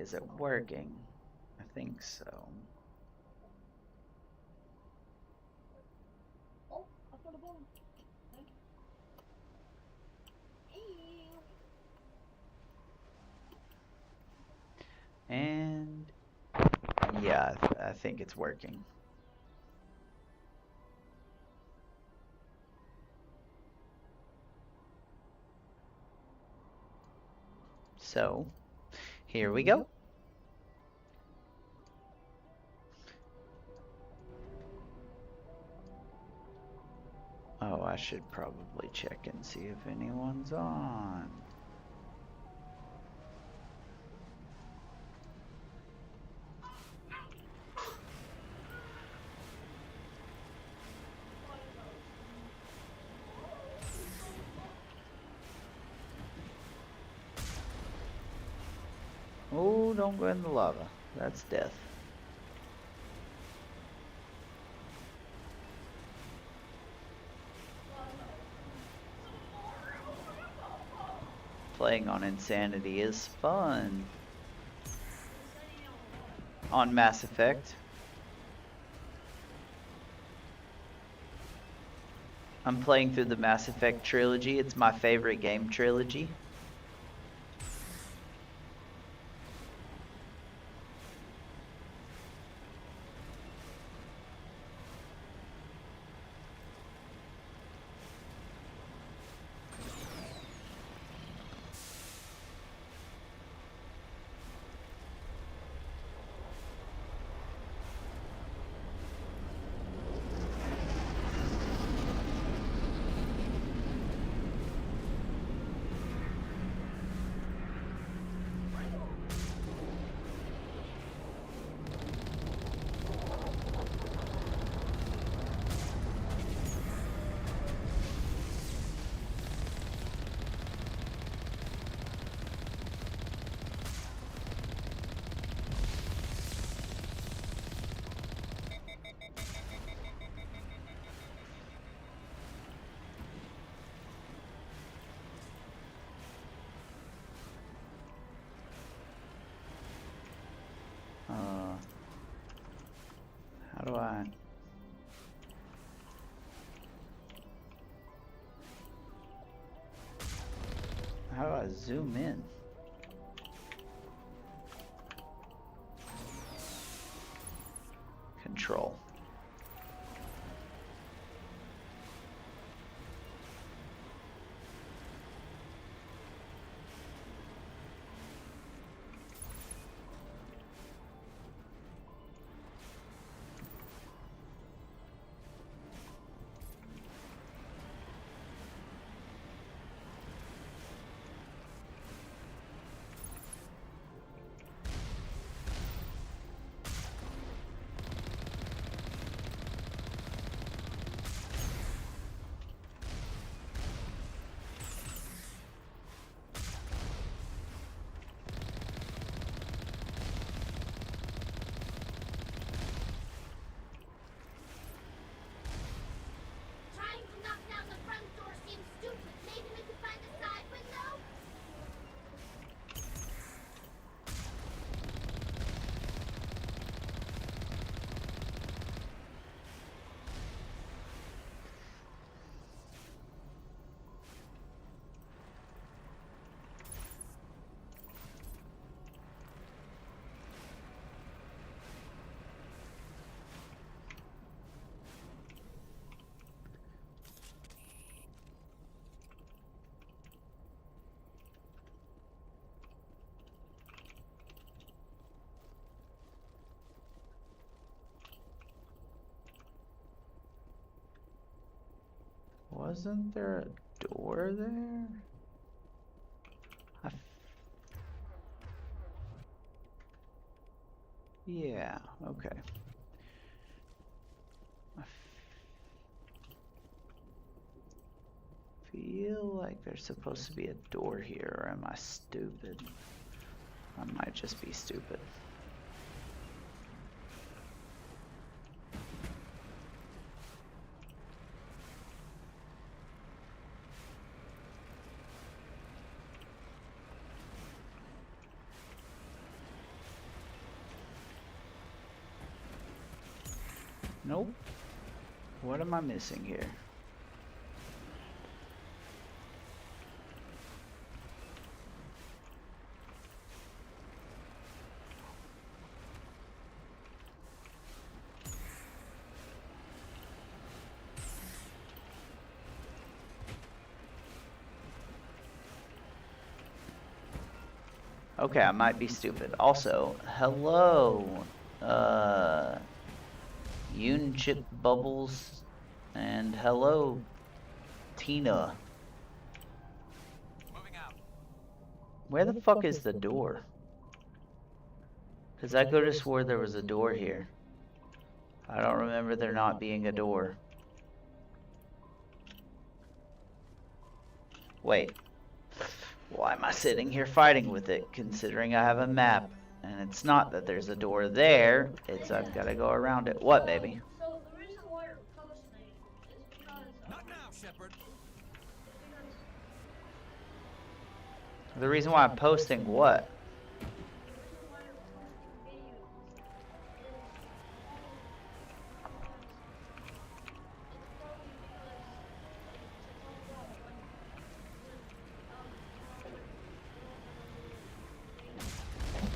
Is it working? I think so. And yeah, I think it's working. So, here we go. Oh, I should probably check and see if anyone's on. Oh, don't go in the lava. That's death. Playing on Insanity is fun. On Mass Effect. I'm playing through the Mass Effect trilogy. It's my favorite game trilogy. How do I... How do I zoom in? Control. Wasn't there a door there? Yeah, okay. I feel like there's supposed to be a door here, or am I stupid? I might just be stupid. Nope. What am I missing here? Okay, I might be stupid. Also, hello, Unchip Bubbles, and hello, Tina. Moving out. Where the fuck is the door? Because I could have swore there was a door here. I don't remember there not being a door. Wait. Why am I sitting here fighting with it, considering I have a map? And it's not that there's a door there, it's I've got to go around it. What, baby? So the reason why you're posting is because Not now, Shepard. The reason why I'm posting what?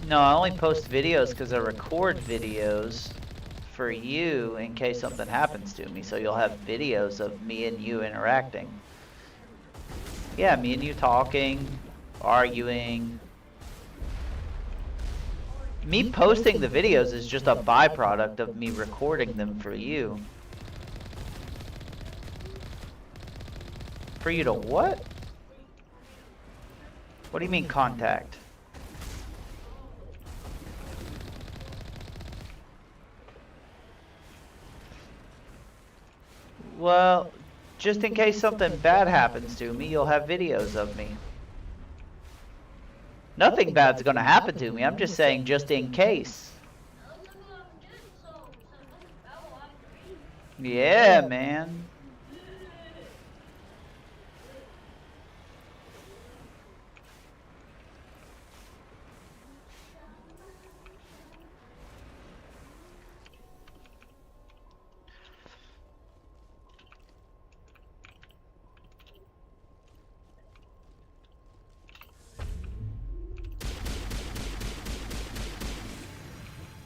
No, I only post videos because I record videos for you in case something happens to me. So you'll have videos of me and you interacting. Yeah, me and you talking, arguing. Me posting the videos is just a byproduct of me recording them for you. For you to what? What do you mean contact? Well, just in case something bad happens to me, you'll have videos of me. Nothing bad's gonna happen to me, I'm just saying just in case. Yeah, man.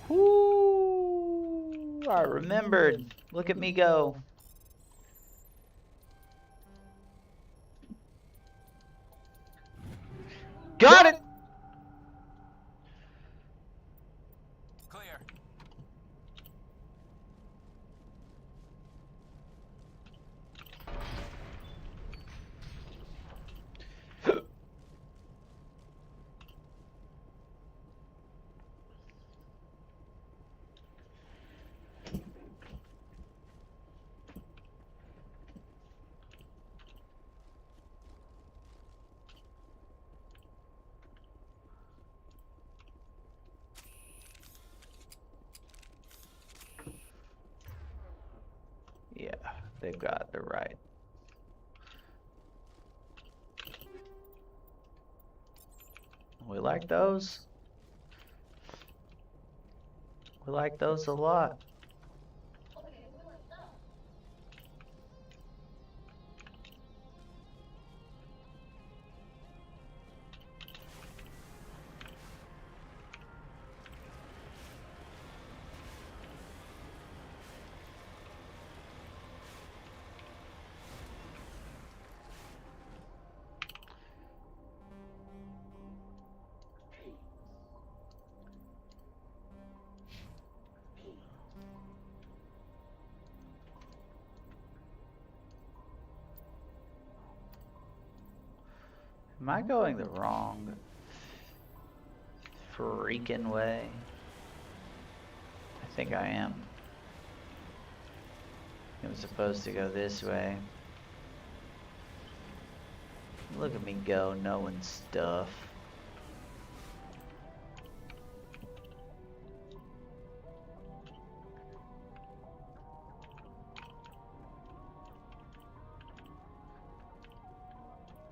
Whoo! I remembered. Look at me go. Got it! Clear. Yeah, they've got it right. We like those. We like those a lot. Am I going the wrong freaking way? I think I am. I'm supposed to go this way. Look at me go, knowing stuff.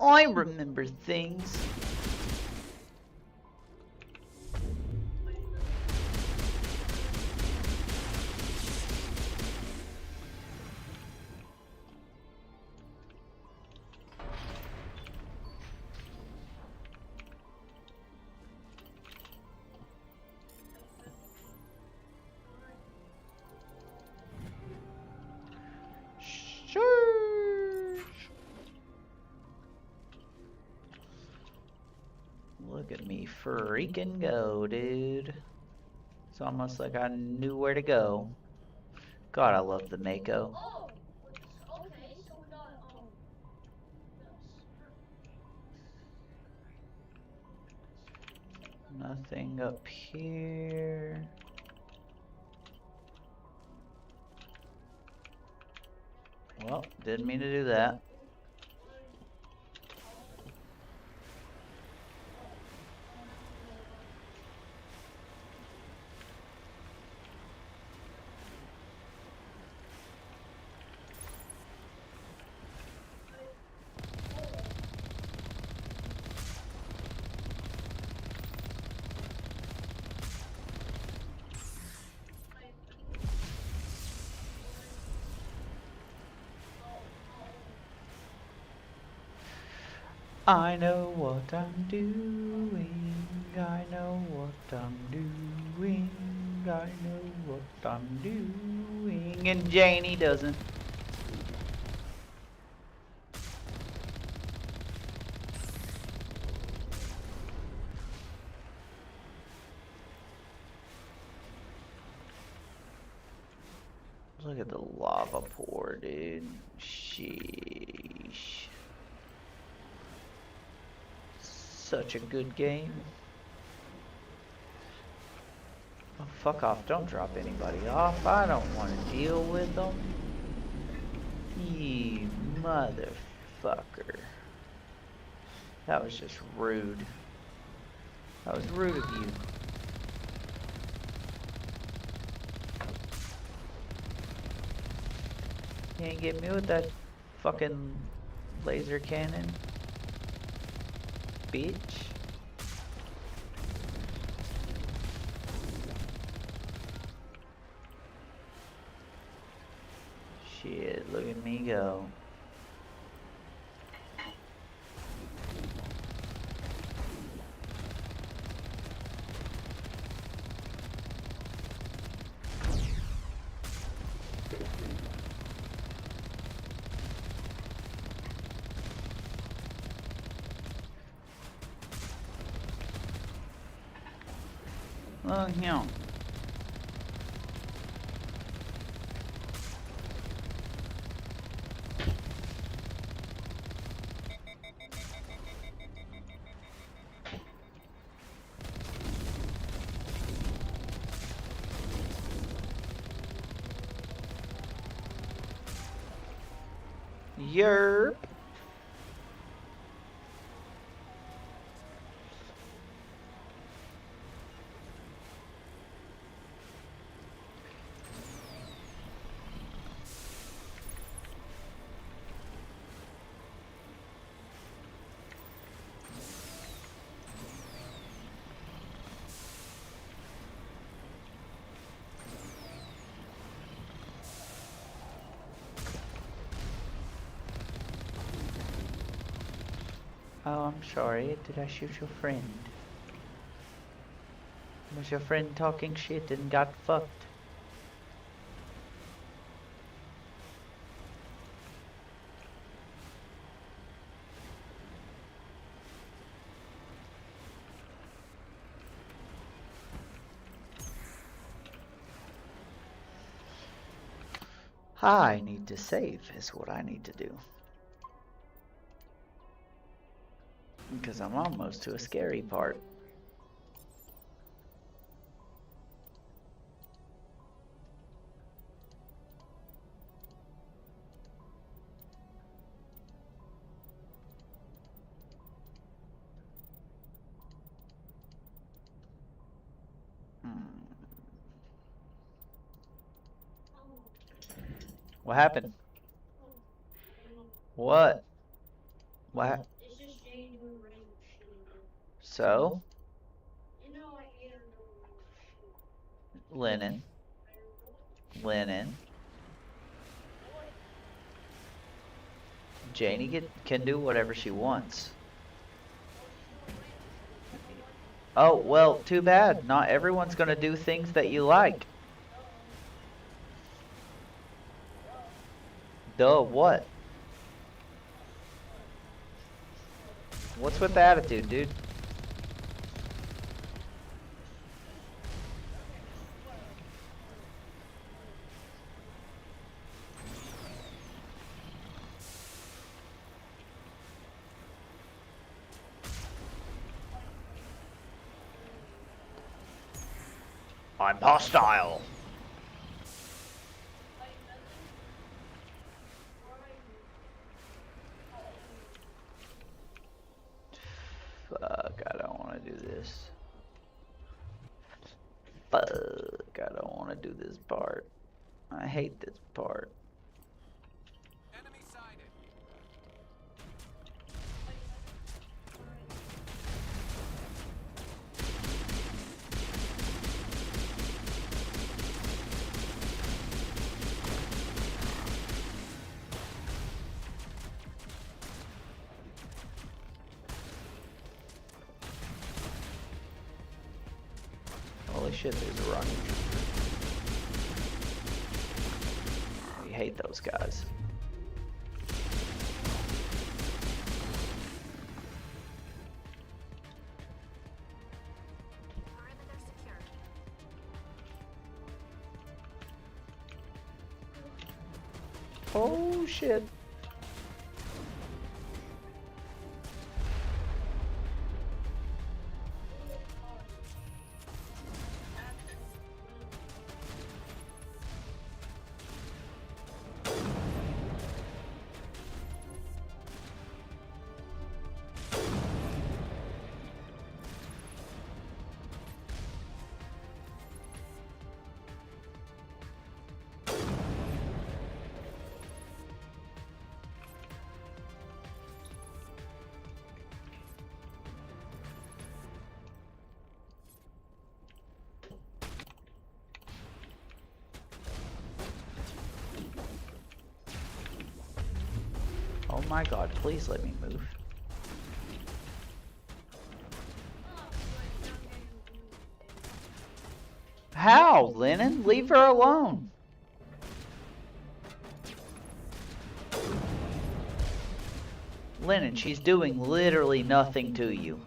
I remember things. freaking go, dude. It's almost like I knew where to go. God, I love the Mako. Oh, okay, so we got this. Nothing up here. Well, didn't mean to do that. I know what I'm doing. I know what I'm doing. I know what I'm doing. And Janie doesn't. Look at the lava pour, dude. Sheesh. Such a good game. Oh, fuck off. Don't drop anybody off. I don't want to deal with them. You motherfucker. That was just rude. That was rude of you. You ain't get me with that fucking laser cannon, bitch. Shit, look at me go. Oh, yeah. Yerp. Oh, I'm sorry. Did I shoot your friend? Was your friend talking shit and got fucked? I need to save is what I need to do. Because I'm almost to a scary part. What happened? What? What? It's just Jane doing random shit. So? You know, like, you don't know. Lennon. Lennon. Janie can do whatever she wants. Oh, well, too bad. Not everyone's gonna do things that you like. Duh, what? What's with the attitude, dude? I'm hostile. Fuck, I don't want to do this. Fuck, I don't want to do this part. I hate this part. Enemy sighted. Holy shit, there's a rocket trooper. We hate those guys. Perimeter secured. Oh shit. Oh my god, please let me move. How, Lennon? Leave her alone. Lennon, she's doing literally nothing to you.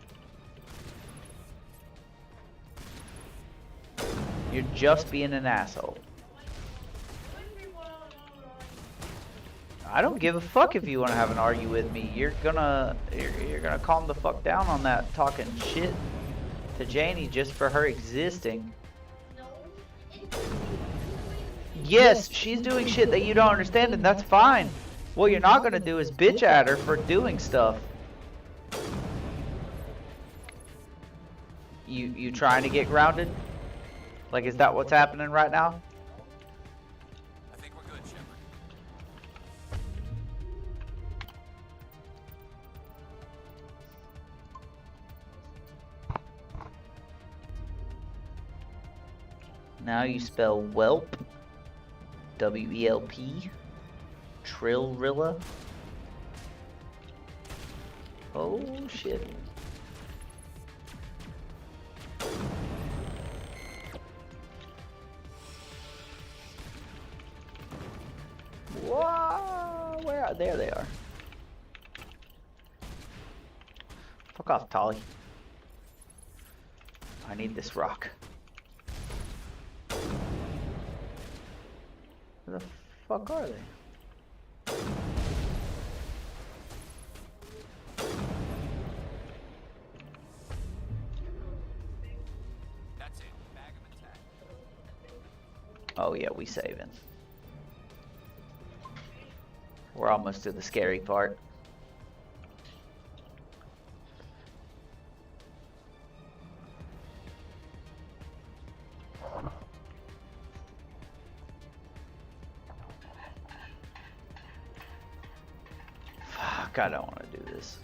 You're just being an asshole. I don't give a fuck if you want to have an argue with me. You're gonna calm the fuck down on that talking shit to Janie just for her existing. Yes, she's doing shit that you don't understand, and that's fine. What you're not gonna do is bitch at her for doing stuff. You trying to get grounded? Like, is that what's happening right now? I think we're good, Shepard. Now you spell whelp. W-E-L-P. Trillrilla. Oh shit. Whoa, where are, there they are. Fuck off, Tolly. I need this rock. Where the fuck are they? That's it. Bag of attack. Oh yeah, we saving. We're almost to the scary part. Fuck, I don't want to do this.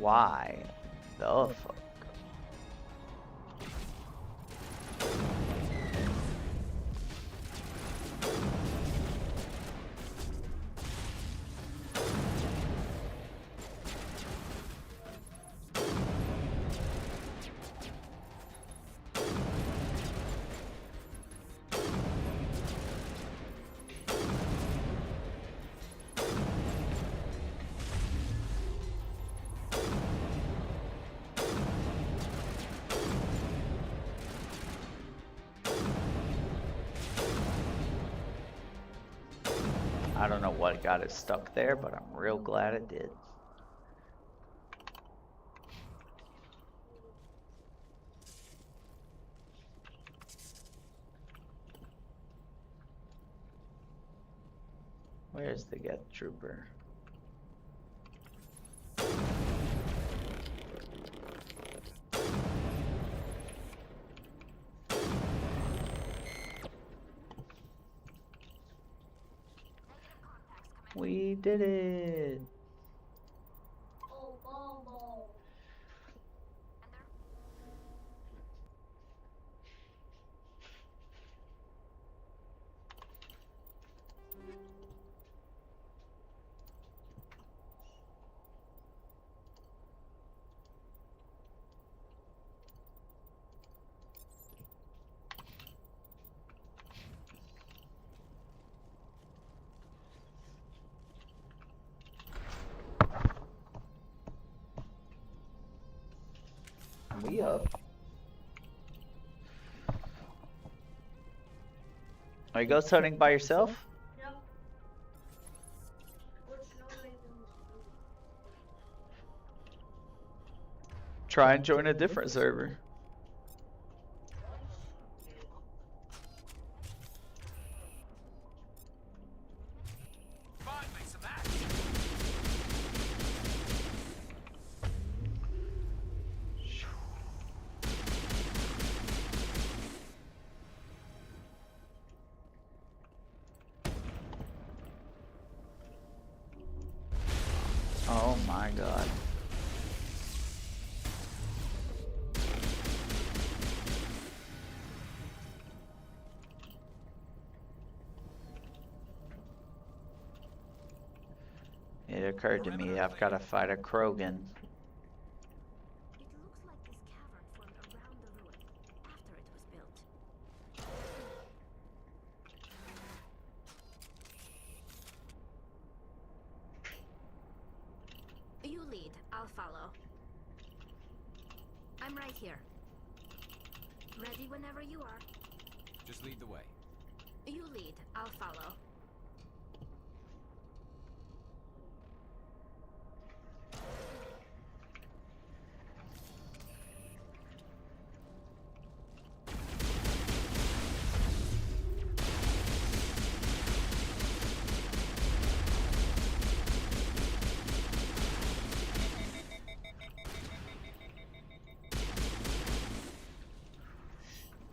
Why the fuck? I don't know what got it stuck there, but I'm real glad it did. Where's the Geth Trooper? We did it! Oh, Bobo. We up. Are you ghost hunting by yourself? Yep. Which nobody can Try and join a different server. Finally, some action. Oh my god. It occurred to me I've got to fight a Krogan. It looks like this cavern formed around the ruin after it was built. You lead, I'll follow. I'm right here. Ready whenever you are. Just lead the way. You lead, I'll follow.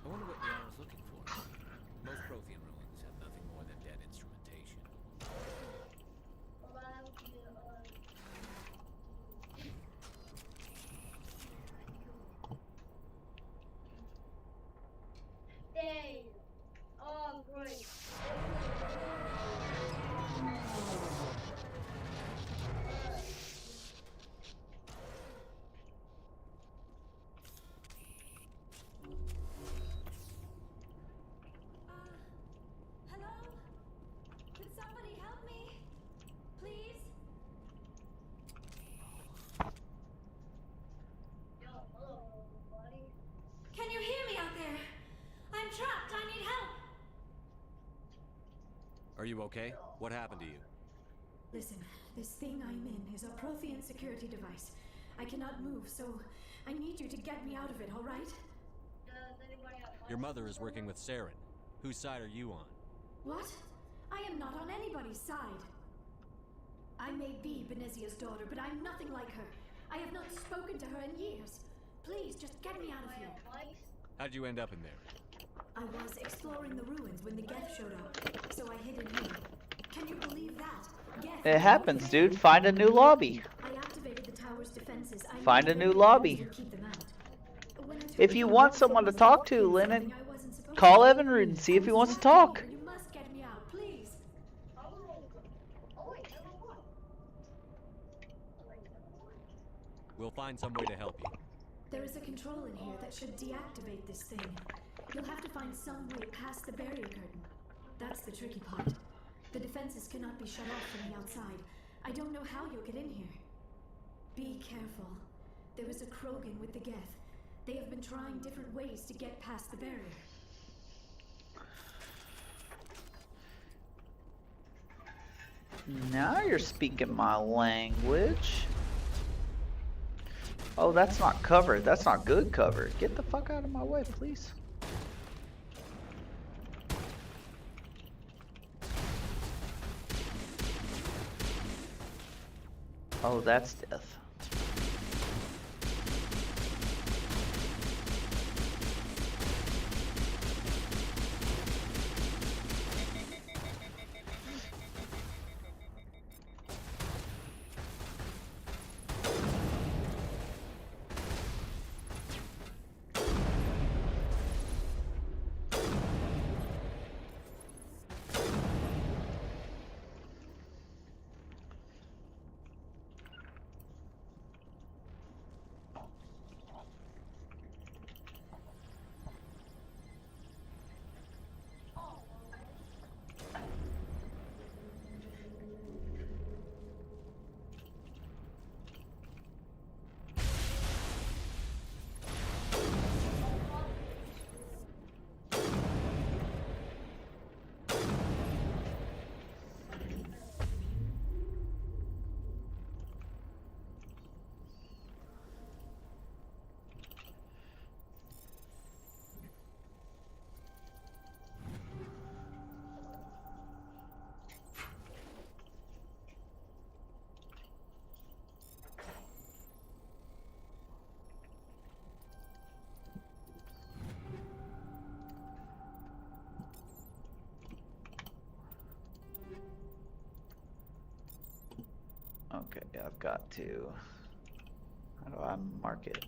I wonder what Liara's looking for. Most Prothean ruins have nothing more than dead instrumentation. Dang. Oh, great. Hello? Could somebody help me? Please? Yo, hello, buddy. Can you hear me out there? I'm trapped. I need help. Are you okay? What happened to you? Listen, this thing I'm in is a Prothean security device. I cannot move, so I need you to get me out of it, all right? Does anybody have Your mother is working with Saren. Whose side are you on? What? I am not on anybody's side. I may be Benezia's daughter, but I'm nothing like her. I have not spoken to her in years. Please, just get me out of here. mics? How'd you end up in there? I was exploring the ruins when the Geth showed up, so I hid in here. Can you believe that? Geth It happens, dude. Find a new lobby. I activated the tower's defenses Find a new lobby. Keep them out. When I told If you them want I someone to was talk to, doing Lennon, something I wasn't supposed call to. Evinrude and see if he wants to Exactly. talk. You must get me out, please. We'll find some way to help you. There is a control in here that should deactivate this thing. You'll have to find some way past the barrier curtain. That's the tricky part. The defenses cannot be shut off from the outside. I don't know how you'll get in here. Be careful. There is a Krogan with the Geth. They have been trying different ways to get past the barrier. Now you're speaking my language. Oh, that's not covered. That's not good cover. Get the fuck out of my way, please. Oh, that's death. Okay, I've got to. How do I mark it?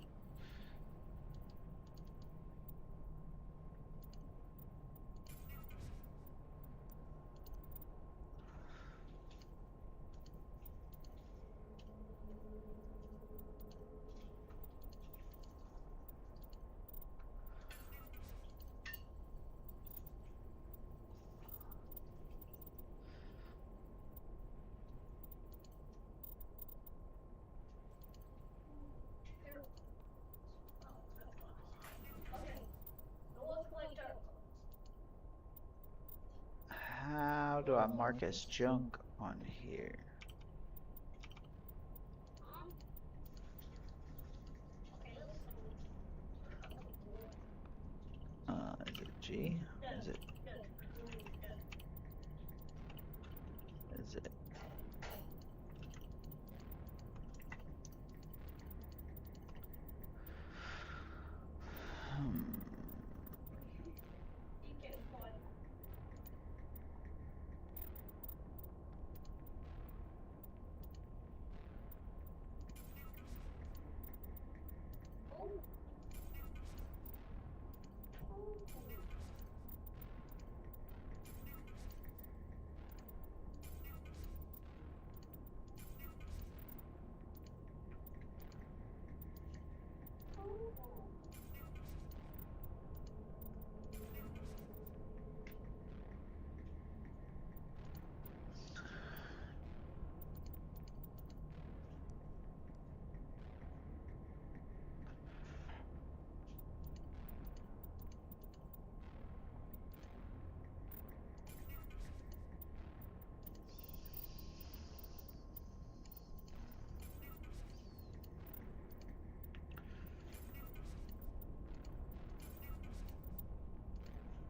How do I mark as junk on here? Is it G? Is it? Is it?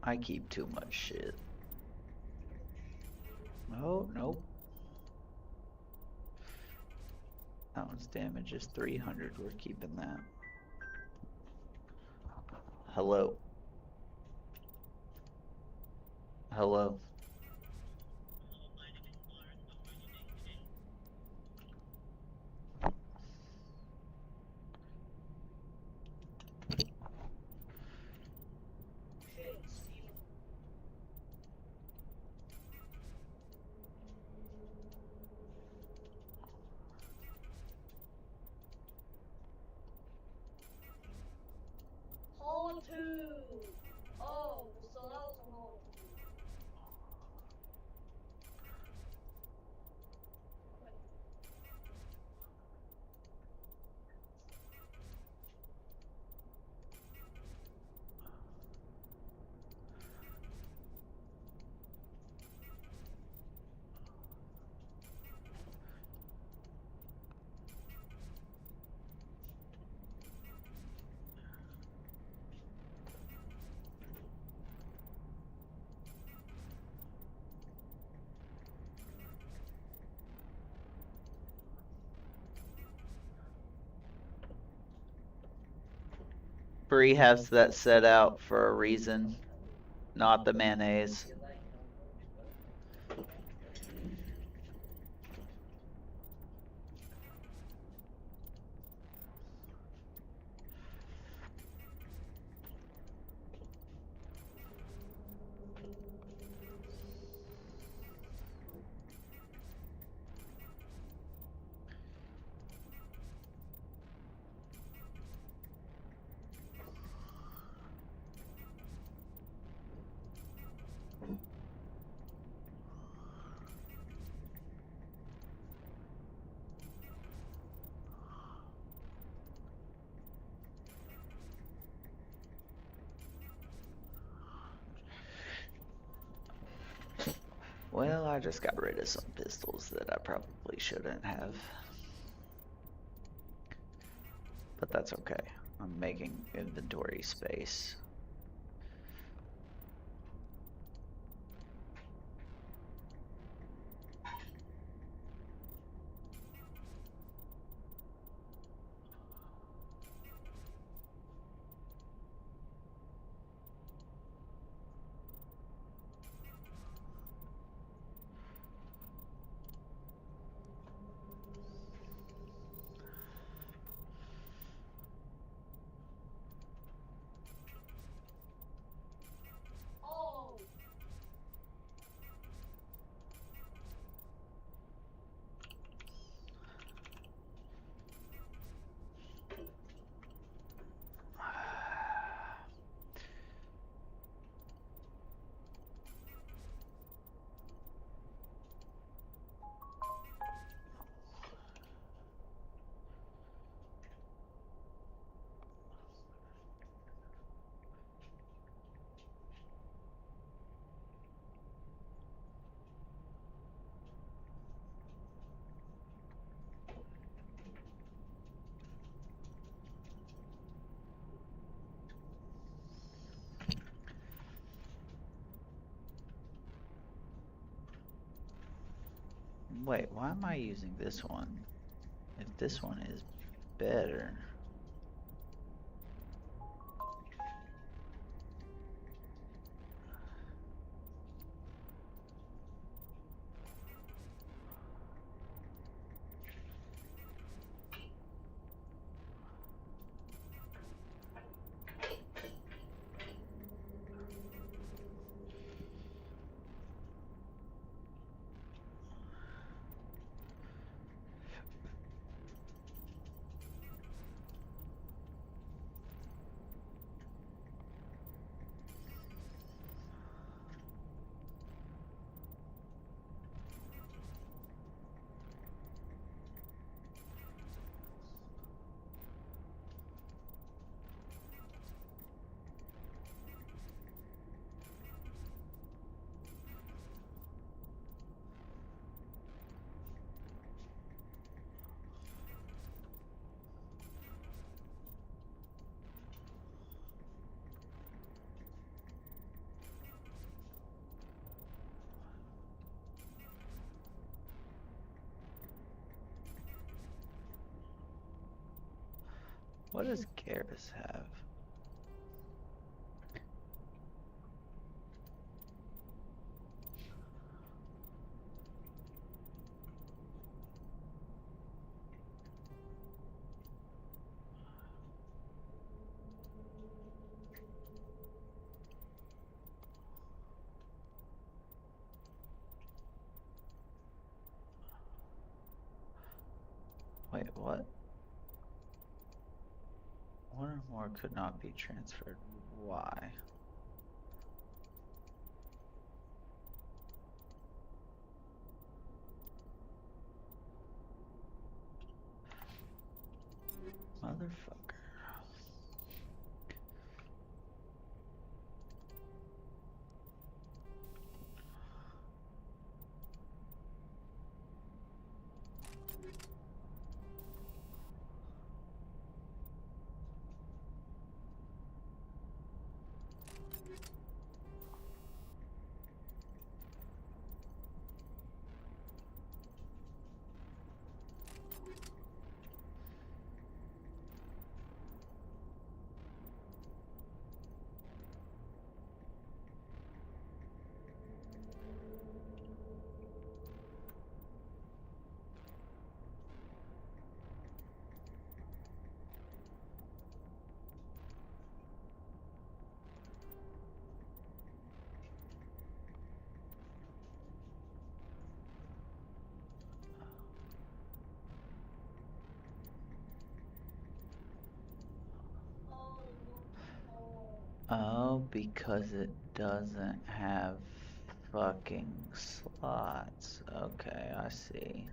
I keep too much shit. Oh, nope. That one's damage is 300. We're keeping that. Hello. Hello. Bree has that set out for a reason, not the mayonnaise. Well, I just got rid of some pistols that I probably shouldn't have. But that's okay. I'm making inventory space. Oh, Wait, why am I using this one? If this one is better. What does Garrus have? Wait, what? One or more could not be transferred. Why? Motherfucker. Oh, because it doesn't have fucking slots. Okay, I see.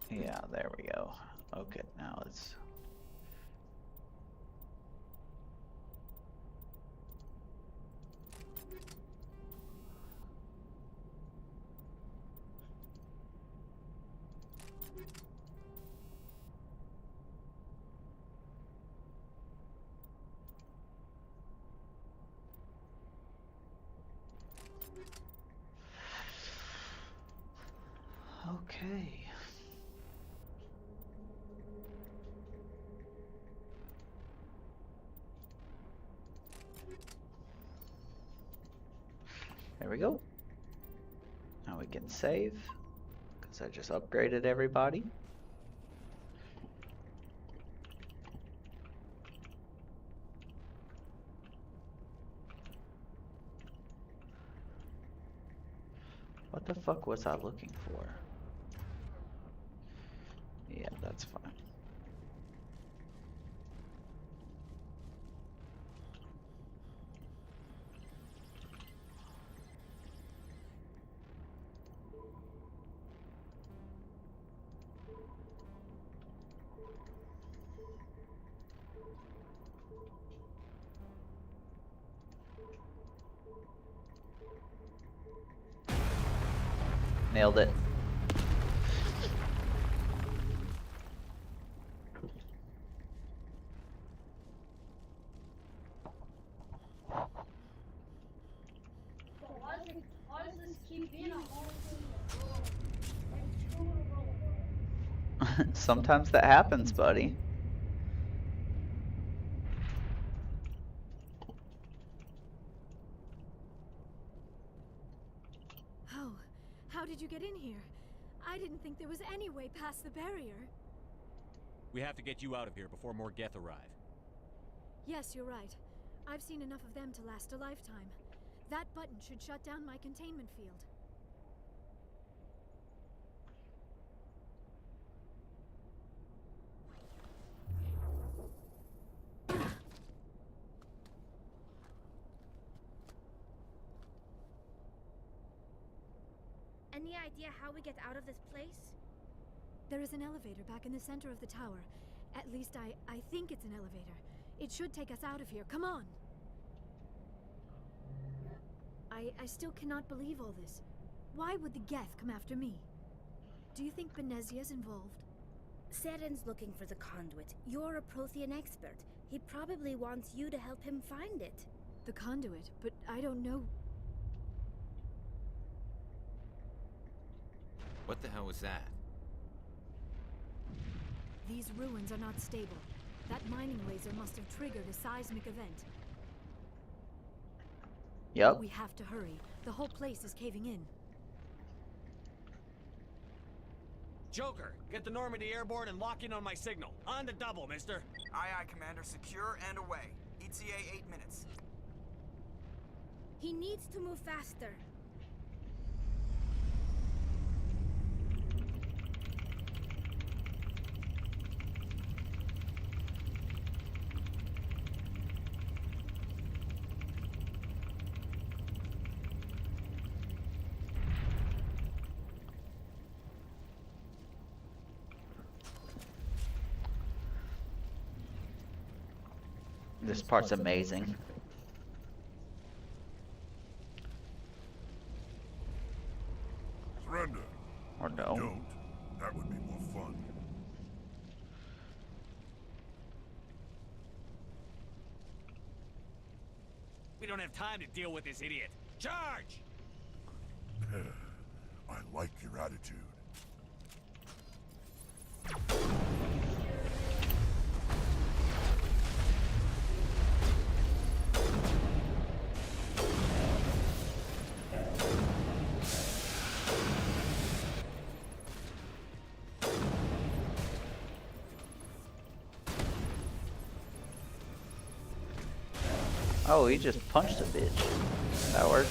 Yeah, there we go. Okay, now it's... Okay. There we go. Now we can save, because I just upgraded everybody. What the fuck was I looking for? Yeah, that's fine. Nailed it. But why does this keep being a whole thing in a row? Like 2 in a row. Sometimes that happens, buddy. How did you get in here? I didn't think there was any way past the barrier. We have to get you out of here before more Geth arrive. Yes, you're right. I've seen enough of them to last a lifetime. That button should shut down my containment field. Any idea how we get out of this place? There is an elevator back in the center of the tower. At least I think it's an elevator. It should take us out of here. Come on! I still cannot believe all this. Why would the Geth come after me? Do you think Benezia's involved? Seren's looking for the conduit. You're a Prothean expert. He probably wants you to help him find it. The conduit, but I don't know. What the hell was that? These ruins are not stable. That mining laser must have triggered a seismic event. Yep. We have to hurry. The whole place is caving in. Joker, get the Normandy airborne and lock in on my signal. On the double, mister. Aye, aye, Commander. Secure and away. ETA 8 minutes. He needs to move faster. This part's amazing. Surrender. Or no. Don't. That would be more fun. We don't have time to deal with this idiot. Charge! I like your attitude. Oh, he just punched a bitch. That works.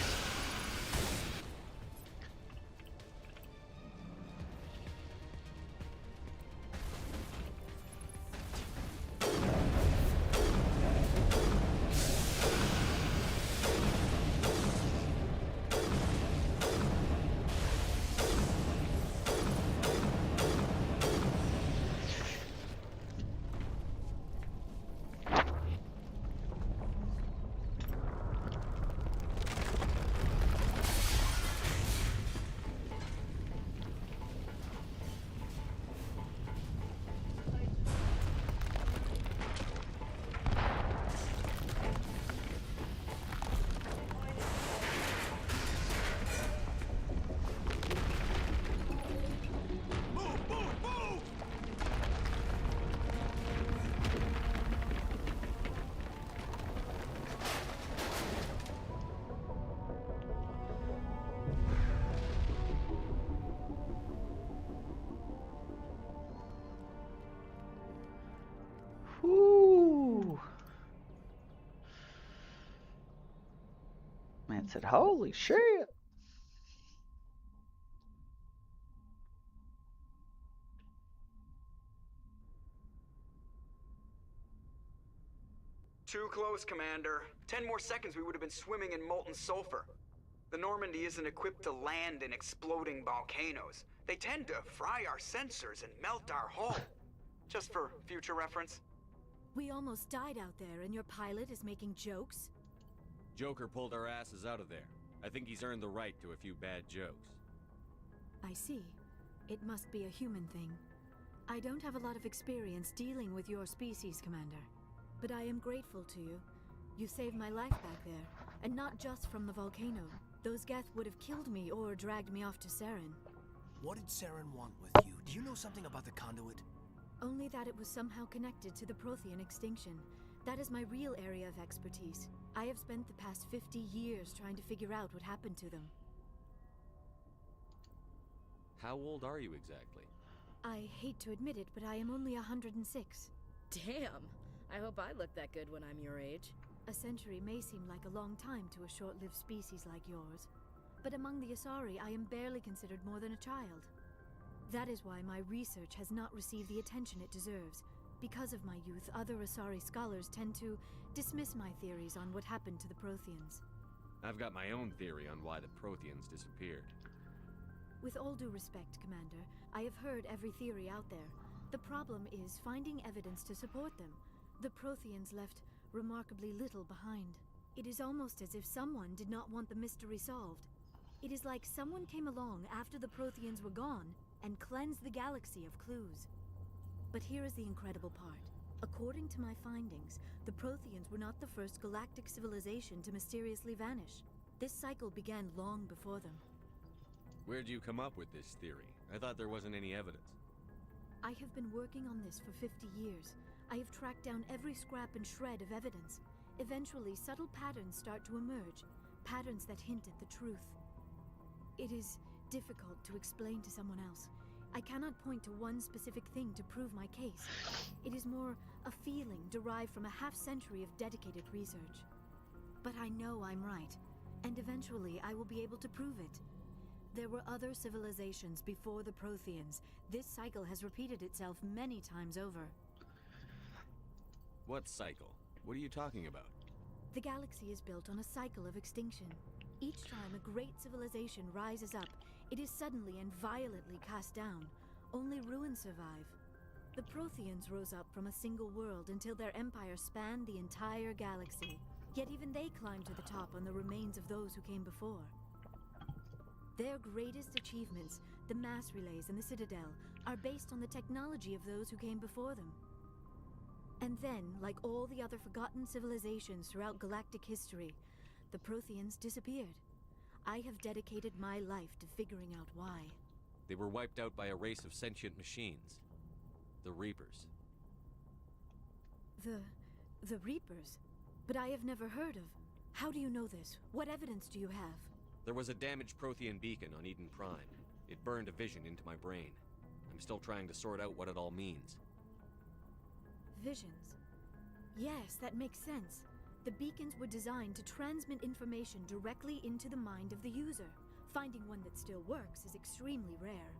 Whoo! Man said, holy shit! Too close, Commander. 10 more seconds we would have been swimming in molten sulfur. The Normandy isn't equipped to land in exploding volcanoes. They tend to fry our sensors and melt our hull. Just for future reference. We almost died out there, and your pilot is making jokes? Joker pulled our asses out of there. I think he's earned the right to a few bad jokes. I see. It must be a human thing. I don't have a lot of experience dealing with your species, Commander. But I am grateful to you. You saved my life back there, and not just from the volcano. Those Geth would have killed me or dragged me off to Saren. What did Saren want with you? Do you know something about the conduit? Only that it was somehow connected to the Prothean extinction. That is my real area of expertise. I have spent the past 50 years trying to figure out what happened to them. How old are you exactly? I hate to admit it, but I am only 106. Damn! I hope I look that good when I'm your age. A century may seem like a long time to a short-lived species like yours. But among the Asari, I am barely considered more than a child. That is why my research has not received the attention it deserves. Because of my youth, other Asari scholars tend to dismiss my theories on what happened to the Protheans. I've got my own theory on why the Protheans disappeared. With all due respect, Commander, I have heard every theory out there. The problem is finding evidence to support them. The Protheans left remarkably little behind. It is almost as if someone did not want the mystery solved. It is like someone came along after the Protheans were gone and cleansed the galaxy of clues. But here is the incredible part. According to my findings, the Protheans were not the first galactic civilization to mysteriously vanish. This cycle began long before them. Where'd you come up with this theory? I thought there wasn't any evidence. I have been working on this for 50 years. I have tracked down every scrap and shred of evidence. Eventually, subtle patterns start to emerge, patterns that hint at the truth. It is difficult to explain to someone else. I cannot point to one specific thing to prove my case. It is more a feeling derived from a half-century of dedicated research. But I know I'm right, and eventually I will be able to prove it. There were other civilizations before the Protheans. This cycle has repeated itself many times over. What cycle? What are you talking about? The galaxy is built on a cycle of extinction. Each time a great civilization rises up, it is suddenly and violently cast down. Only ruins survive. The Protheans rose up from a single world until their empire spanned the entire galaxy. Yet even they climbed to the top on the remains of those who came before. Their greatest achievements, the mass relays and the Citadel, are based on the technology of those who came before them. And then, like all the other forgotten civilizations throughout galactic history, the Protheans disappeared. I have dedicated my life to figuring out why. They were wiped out by a race of sentient machines. The Reapers. The Reapers? But I have never heard of. How do you know this? What evidence do you have? There was a damaged Prothean beacon on Eden Prime. It burned a vision into my brain. I'm still trying to sort out what it all means. Visions. Yes, that makes sense. The beacons were designed to transmit information directly into the mind of the user. Finding one that still works is extremely rare.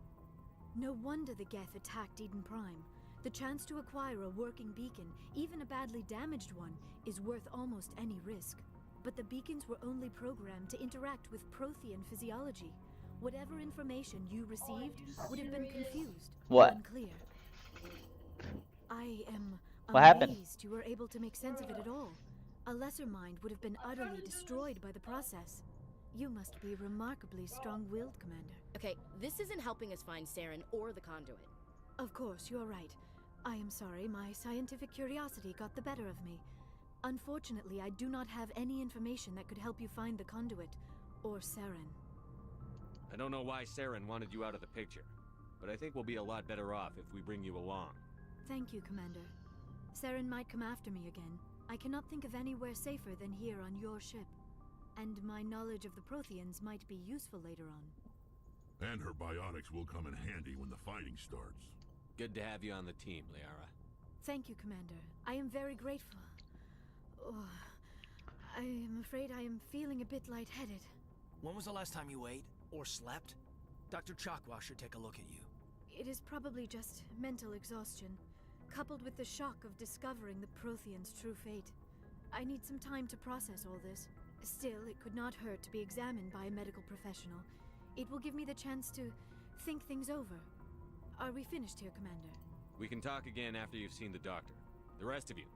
No wonder the Geth attacked Eden Prime. The chance to acquire a working beacon, even a badly damaged one, is worth almost any risk. But the beacons were only programmed to interact with Prothean physiology. Whatever information you received would have been confused. What? Unclear. I am What happened? amazed you were able to make sense of it at all. A lesser mind would have been utterly destroyed by the process. You must be remarkably strong-willed, Commander. Okay, this isn't helping us find Saren or the conduit. Of course, you're right. I am sorry, my scientific curiosity got the better of me. Unfortunately, I do not have any information that could help you find the conduit, or Saren. I don't know why Saren wanted you out of the picture, but I think we'll be a lot better off if we bring you along. Thank you, Commander. Saren might come after me again. I cannot think of anywhere safer than here on your ship. And my knowledge of the Protheans might be useful later on. And her bionics will come in handy when the fighting starts. Good to have you on the team, Liara. Thank you, Commander. I am very grateful. Oh, I am afraid I am feeling a bit lightheaded. When was the last time you ate or slept? Dr. Chakwa should take a look at you. It is probably just mental exhaustion, coupled with the shock of discovering the Protheans' true fate. I need some time to process all this. Still, it could not hurt to be examined by a medical professional. It will give me the chance to think things over. Are we finished here, Commander? We can talk again after you've seen the doctor. The rest of you,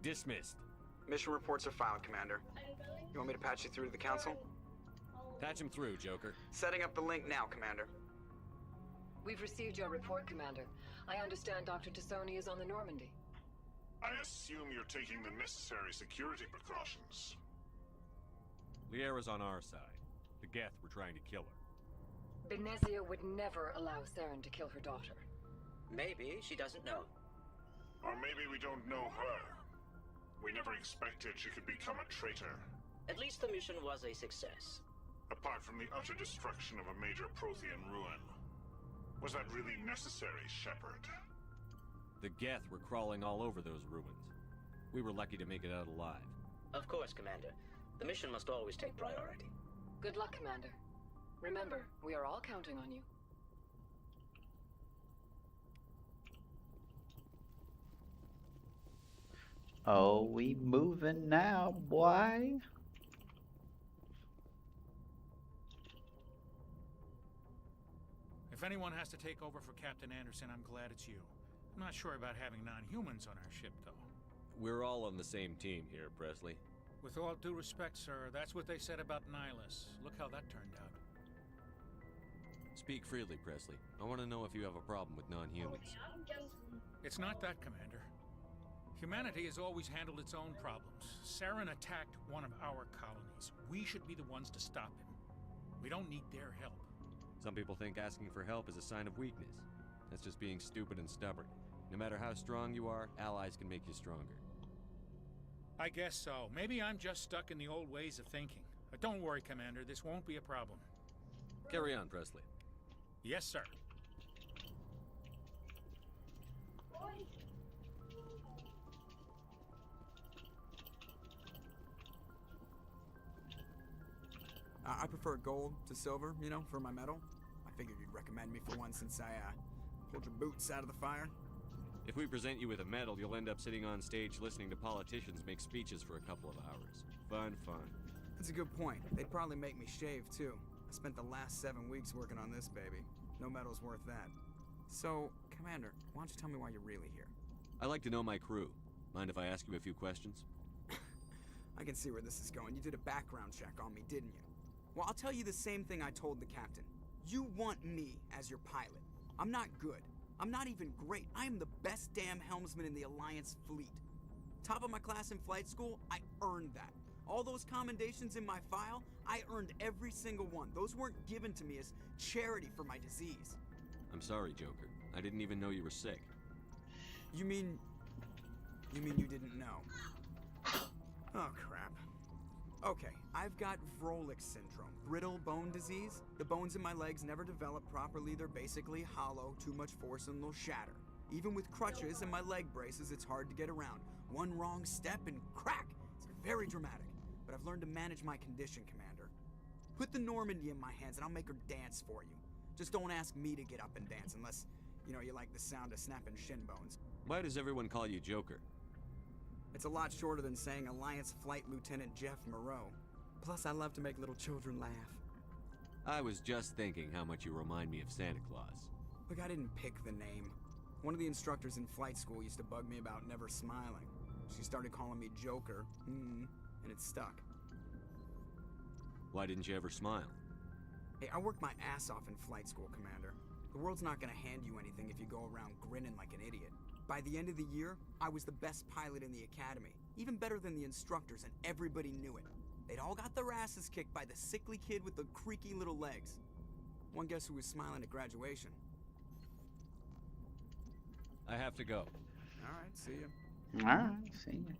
dismissed. Mission reports are filed, Commander. You want me to patch you through to the Council? Patch him through, Joker. Setting up the link now, Commander. We've received your report, Commander. I understand Dr. Tassoni is on the Normandy. I assume you're taking the necessary security precautions. Liara's on our side. The Geth were trying to kill her. Benezia would never allow Saren to kill her daughter. Maybe she doesn't know. Or maybe we don't know her. We never expected she could become a traitor. At least the mission was a success. Apart from the utter destruction of a major Prothean ruin. Was that really necessary, Shepard? The Geth were crawling all over those ruins. We were lucky to make it out alive. Of course, Commander. The mission must always take priority. Good luck, Commander. Remember, we are all counting on you. Oh, we moving now, boy. If anyone has to take over for Captain Anderson, I'm glad it's you. I'm not sure about having non-humans on our ship, though. We're all on the same team here, Presley. With all due respect, sir, that's what they said about Nihilus. Look how that turned out. Speak freely, Presley. I want to know if you have a problem with non-humans. It's not that, Commander. Humanity has always handled its own problems. Saren attacked one of our colonies. We should be the ones to stop him. We don't need their help. Some people think asking for help is a sign of weakness. That's just being stupid and stubborn. No matter how strong you are, allies can make you stronger. I guess so. Maybe I'm just stuck in the old ways of thinking. But don't worry, Commander. This won't be a problem. Carry on, Presley. Yes, sir. I prefer gold to silver, you know, for my medal. I figured you'd recommend me for one since I, pulled your boots out of the fire. If we present you with a medal, you'll end up sitting on stage listening to politicians make speeches for a couple of hours. Fun. That's a good point. They'd probably make me shave, too. I spent the last 7 weeks working on this baby. No medal's worth that. So, Commander, why don't you tell me why you're really here? I like to know my crew. Mind if I ask you a few questions? I can see where this is going. You did a background check on me, didn't you? Well, I'll tell you the same thing I told the captain. You want me as your pilot. I'm not good. I'm not even great. I am the best damn helmsman in the Alliance fleet. Top of my class in flight school, I earned that. All those commendations in my file, I earned every single one. Those weren't given to me as charity for my disease. I'm sorry, Joker. I didn't even know you were sick. You mean you didn't know? Oh, crap. Okay, I've got Vrolik syndrome, brittle bone disease. The bones in my legs never develop properly. They're basically hollow, too much force and they'll shatter. Even with crutches and my leg braces, it's hard to get around. One wrong step and crack! It's very dramatic. But I've learned to manage my condition, Commander. Put the Normandy in my hands and I'll make her dance for you. Just don't ask me to get up and dance unless, you like the sound of snapping shin bones. Why does everyone call you Joker? It's a lot shorter than saying Alliance Flight Lieutenant Jeff Moreau. Plus, I love to make little children laugh. I was just thinking how much you remind me of Santa Claus. Look, I didn't pick the name. One of the instructors in flight school used to bug me about never smiling. She started calling me Joker, and it stuck. Why didn't you ever smile? Hey, I worked my ass off in flight school, Commander. The world's not gonna hand you anything if you go around grinning like an idiot. By the end of the year, I was the best pilot in the academy, even better than the instructors, and everybody knew it. They'd all got their asses kicked by the sickly kid with the creaky little legs. One guess who was smiling at graduation? I have to go. Alright, see ya. Alright, see ya.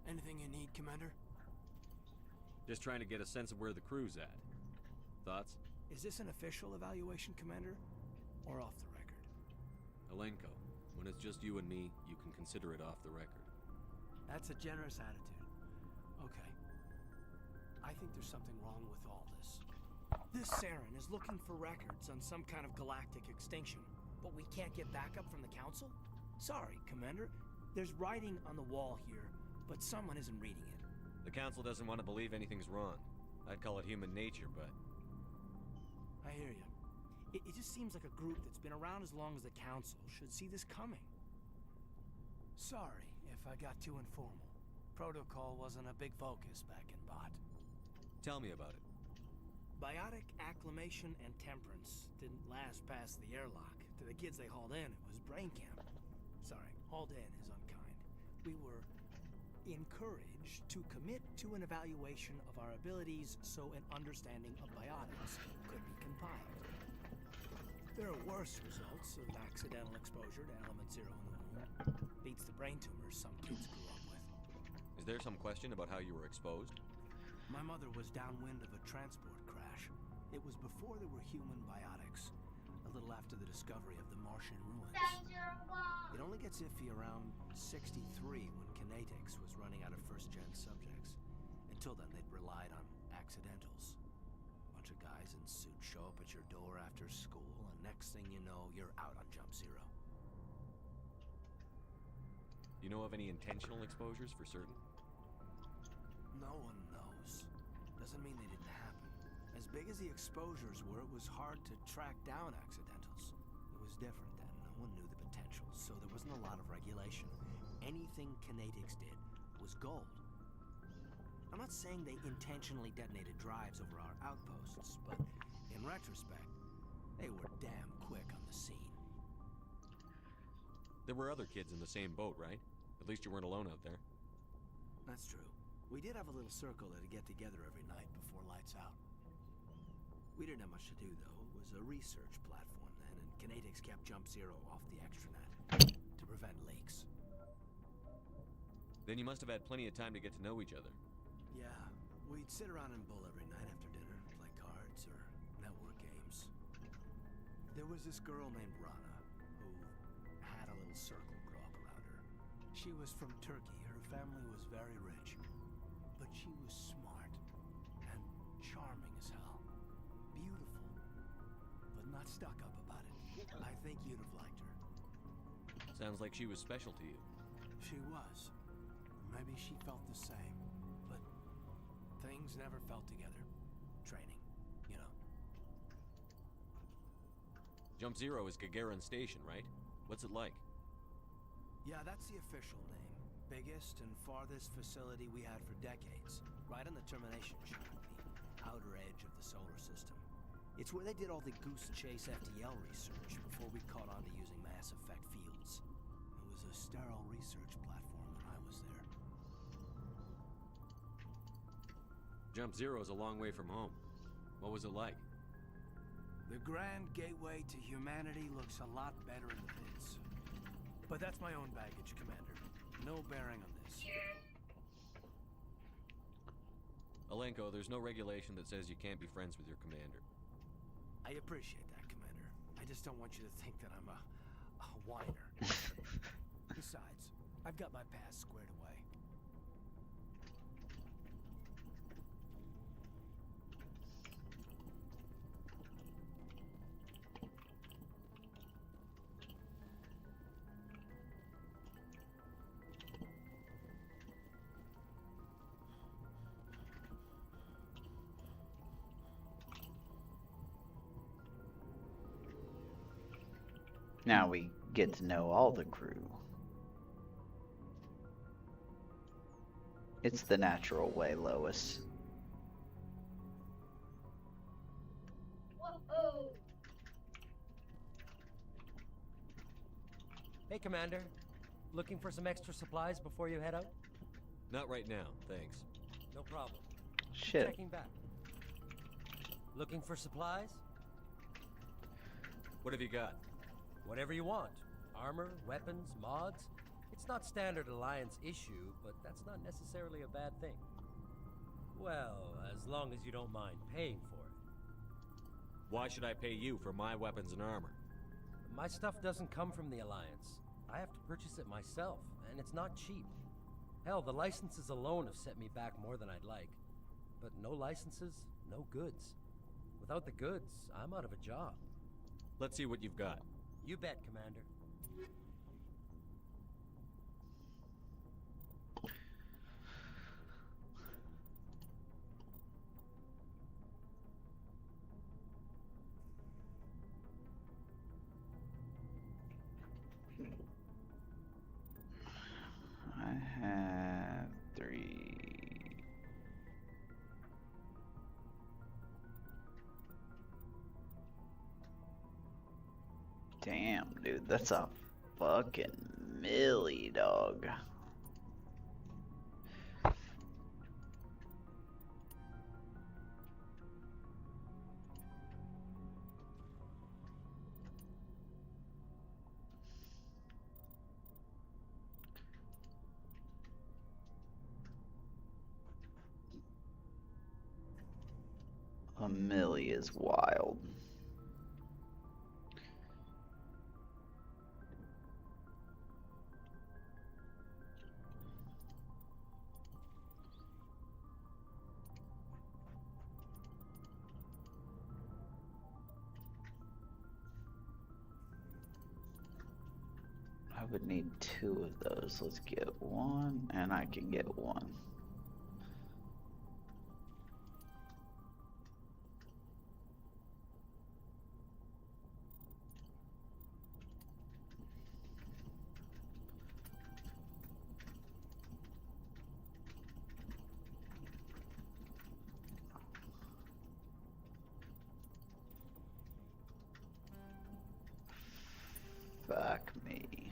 Anything you need, Commander? Just trying to get a sense of where the crew's at. Thoughts? Is this an official evaluation, Commander? Or off the record? Alenko, when it's just you and me, you can consider it off the record. That's a generous attitude. Okay. I think there's something wrong with all this. This Saren is looking for records on some kind of galactic extinction, but we can't get backup from the Council? Sorry, Commander. There's writing on the wall here, but someone isn't reading it. The Council doesn't want to believe anything's wrong. I'd call it human nature, but... I hear you. It just seems like a group that's been around as long as the Council should see this coming. Sorry if I got too informal. Protocol wasn't a big focus back in Bot. Tell me about it. Biotic acclimation and temperance didn't last past the airlock. To the kids they hauled in, it was brain camp. Sorry, hauled in is unkind. We were encouraged to commit to an evaluation of our abilities so an understanding of biotics could be compiled. There are worse results of accidental exposure to element 0 in the womb. Beats the brain tumors some kids grew up with. Is there some question about how you were exposed? My mother was downwind of a transport crash. It was before there were human biotics, a little after the discovery of the Martian ruins. It only gets iffy around 63 when Kinetics was running out of first-gen subjects. Until then, they'd relied on accidentals. Bunch of guys in suits show up at your door after school, and next thing you know, you're out on Jump Zero. You know of any intentional exposures for certain? No one knows. Doesn't mean they didn't happen. As big as the exposures were, it was hard to track down accidentals. It was different then. No one knew the potential, so there wasn't a lot of regulation. Anything Kinetics did was gold. I'm not saying they intentionally detonated drives over our outposts, but in retrospect, they were damn quick on the scene. There were other kids in the same boat, right? At least you weren't alone out there. That's true. We did have a little circle that'd get together every night before lights out. We didn't have much to do, though. It was a research platform then, and Kinetics kept Jump Zero off the extranet to prevent leaks. Then you must have had plenty of time to get to know each other. Yeah, We'd sit around and bull every night after dinner, play cards or network games. There was this girl named Rana who had a little circle grow up around her. She was from Turkey. Her family was very rich. But she was smart and charming as hell. Beautiful, but not stuck up about it. I think you'd have liked her. Sounds like she was special to you. She was. Maybe she felt the same, but things never felt together. Training, you know. Jump Zero is Gagarin Station, right? What's it like? Yeah, that's the official name. Biggest and farthest facility we had for decades. Right on the termination chart, the outer edge of the solar system. It's where they did all the Goose Chase FTL research before we caught on to using mass effect fields. It was a sterile research platform when I was there. Jump Zero is a long way from home. What was it like? The grand gateway to humanity looks a lot better in the vids. But that's my own baggage, Commander. No bearing on this. Alenko, there's no regulation that says you can't be friends with your commander. I appreciate that, Commander. I just don't want you to think that I'm a whiner. Besides, I've got my past squared away. Now we get to know all the crew. It's the natural way, Lois. Whoa. Hey, Commander. Looking for some extra supplies before you head out? Not right now, thanks. No problem. Shit. Checking back. Looking for supplies? What have you got? Whatever you want. Armor, weapons, mods. It's not standard Alliance issue, but that's not necessarily a bad thing. Well, as long as you don't mind paying for it. Why should I pay you for my weapons and armor? My stuff doesn't come from the Alliance. I have to purchase it myself, and it's not cheap. Hell, the licenses alone have set me back more than I'd like. But no licenses, no goods. Without the goods, I'm out of a job. Let's see what you've got. You bet, Commander. I have 3. Damn, dude, that's a fucking milli, dog. A milli is wild. I would need 2 of those. Let's get 1, and I can get 1. Fuck me.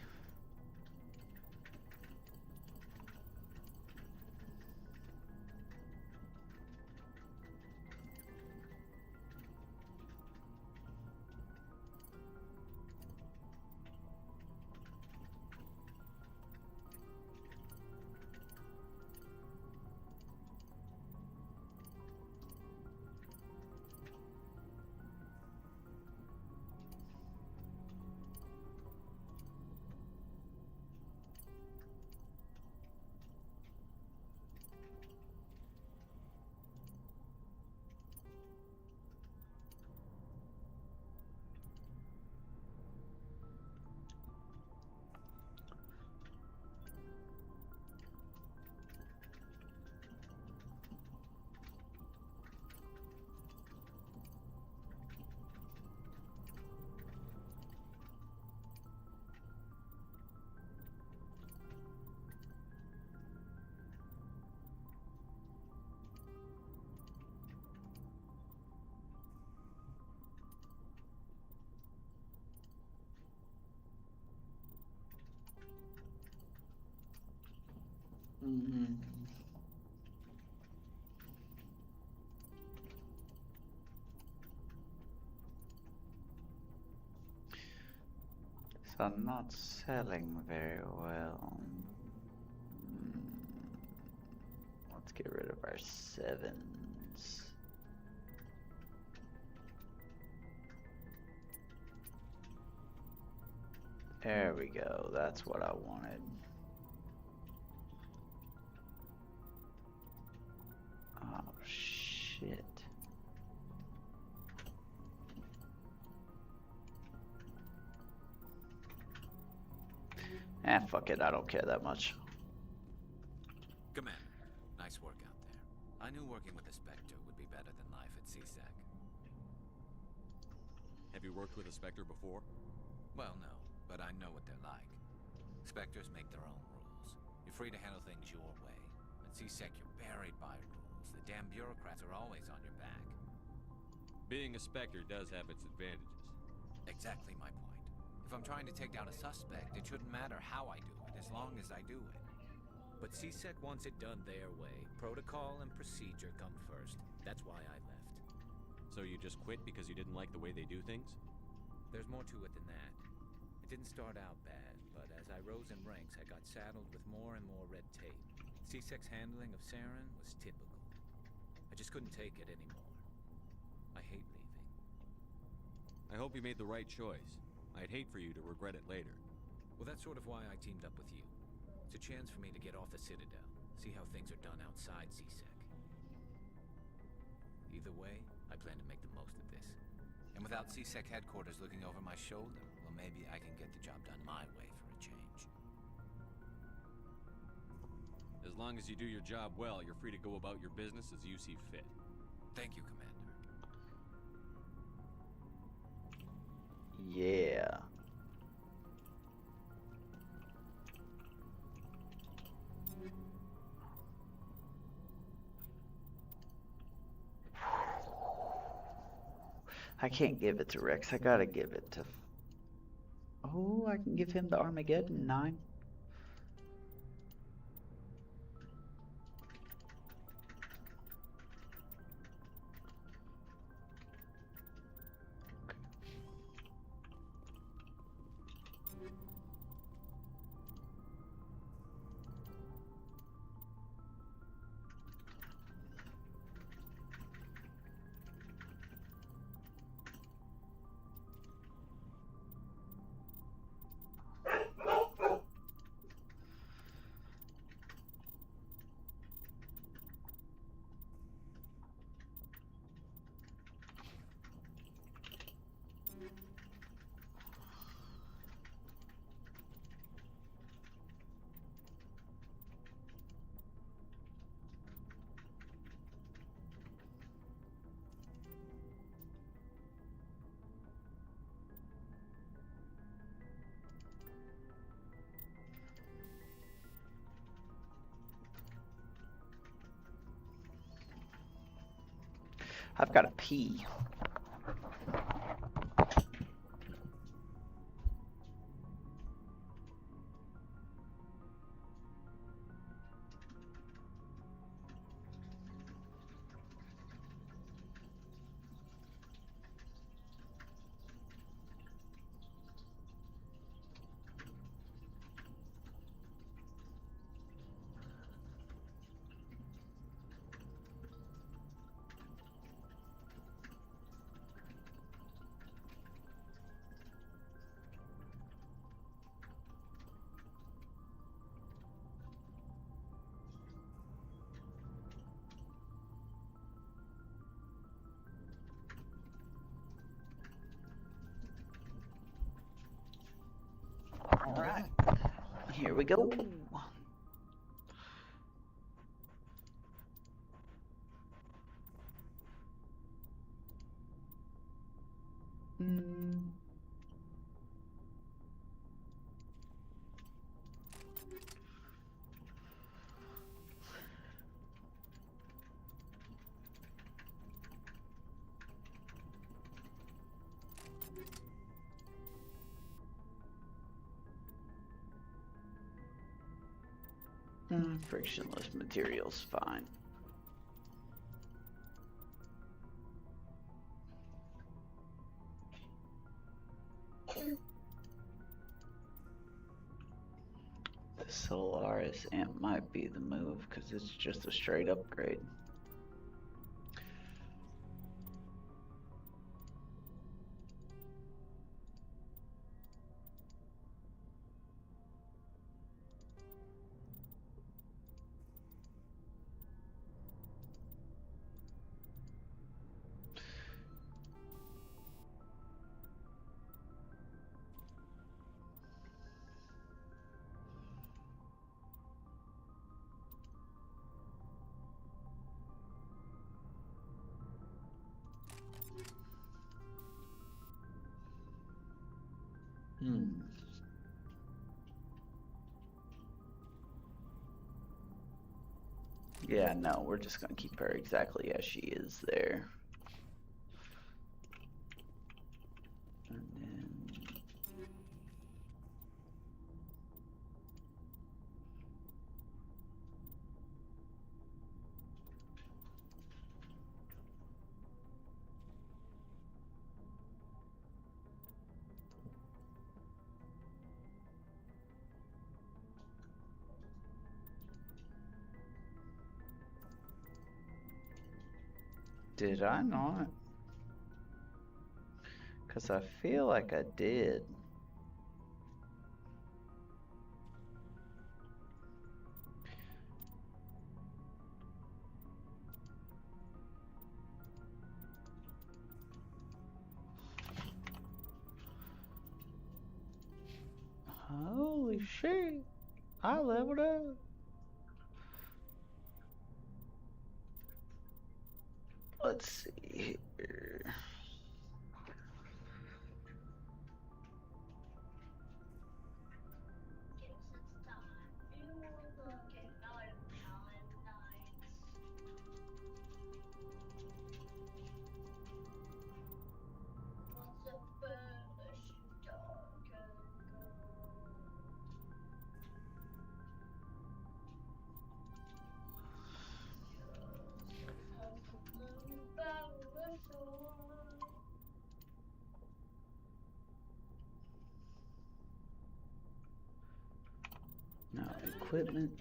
So I'm not selling very well. Let's get rid of our 7s. There we go, that's what I wanted. Oh shit. Ah, fuck it, I don't care that much. Commander, nice work out there. I knew working with the Spectre would be better than life at CSEC. Have you worked with a Spectre before? Well, no, but I know what they're like. Spectres make their own rules. You're free to handle things your way. At CSEC, you're buried by rules. The damn bureaucrats are always on your back. Being a Spectre does have its advantages. Exactly my point. If I'm trying to take down a suspect, it shouldn't matter how I do it, as long as I do it. But CSEC wants it done their way. Protocol and procedure come first. That's why I left. So you just quit because you didn't like the way they do things? There's more to it than that. It didn't start out bad, but as I rose in ranks, I got saddled with more and more red tape. CSEC's handling of Saren was typical. I just couldn't take it anymore. I hate leaving. I hope you made the right choice. I'd hate for you to regret it later. Well, that's sort of why I teamed up with you. It's a chance for me to get off the Citadel, see how things are done outside CSEC. Either way, I plan to make the most of this. And without CSEC headquarters looking over my shoulder, well, maybe I can get the job done my way for a change. As long as you do your job well, you're free to go about your business as you see fit. Thank you, Commander. Yeah. I can't give it to Rex. I gotta give it to... Oh, I can give him the Armageddon 9. I've got to pee. All right, here we go. Frictionless materials, fine. Solaris amp might be the move because it's just a straight upgrade. Yeah, no, we're just gonna keep her exactly as she is there. And then... Did I not? Because I feel like I did. Holy shit. I leveled up. Let's see here. Now equipment.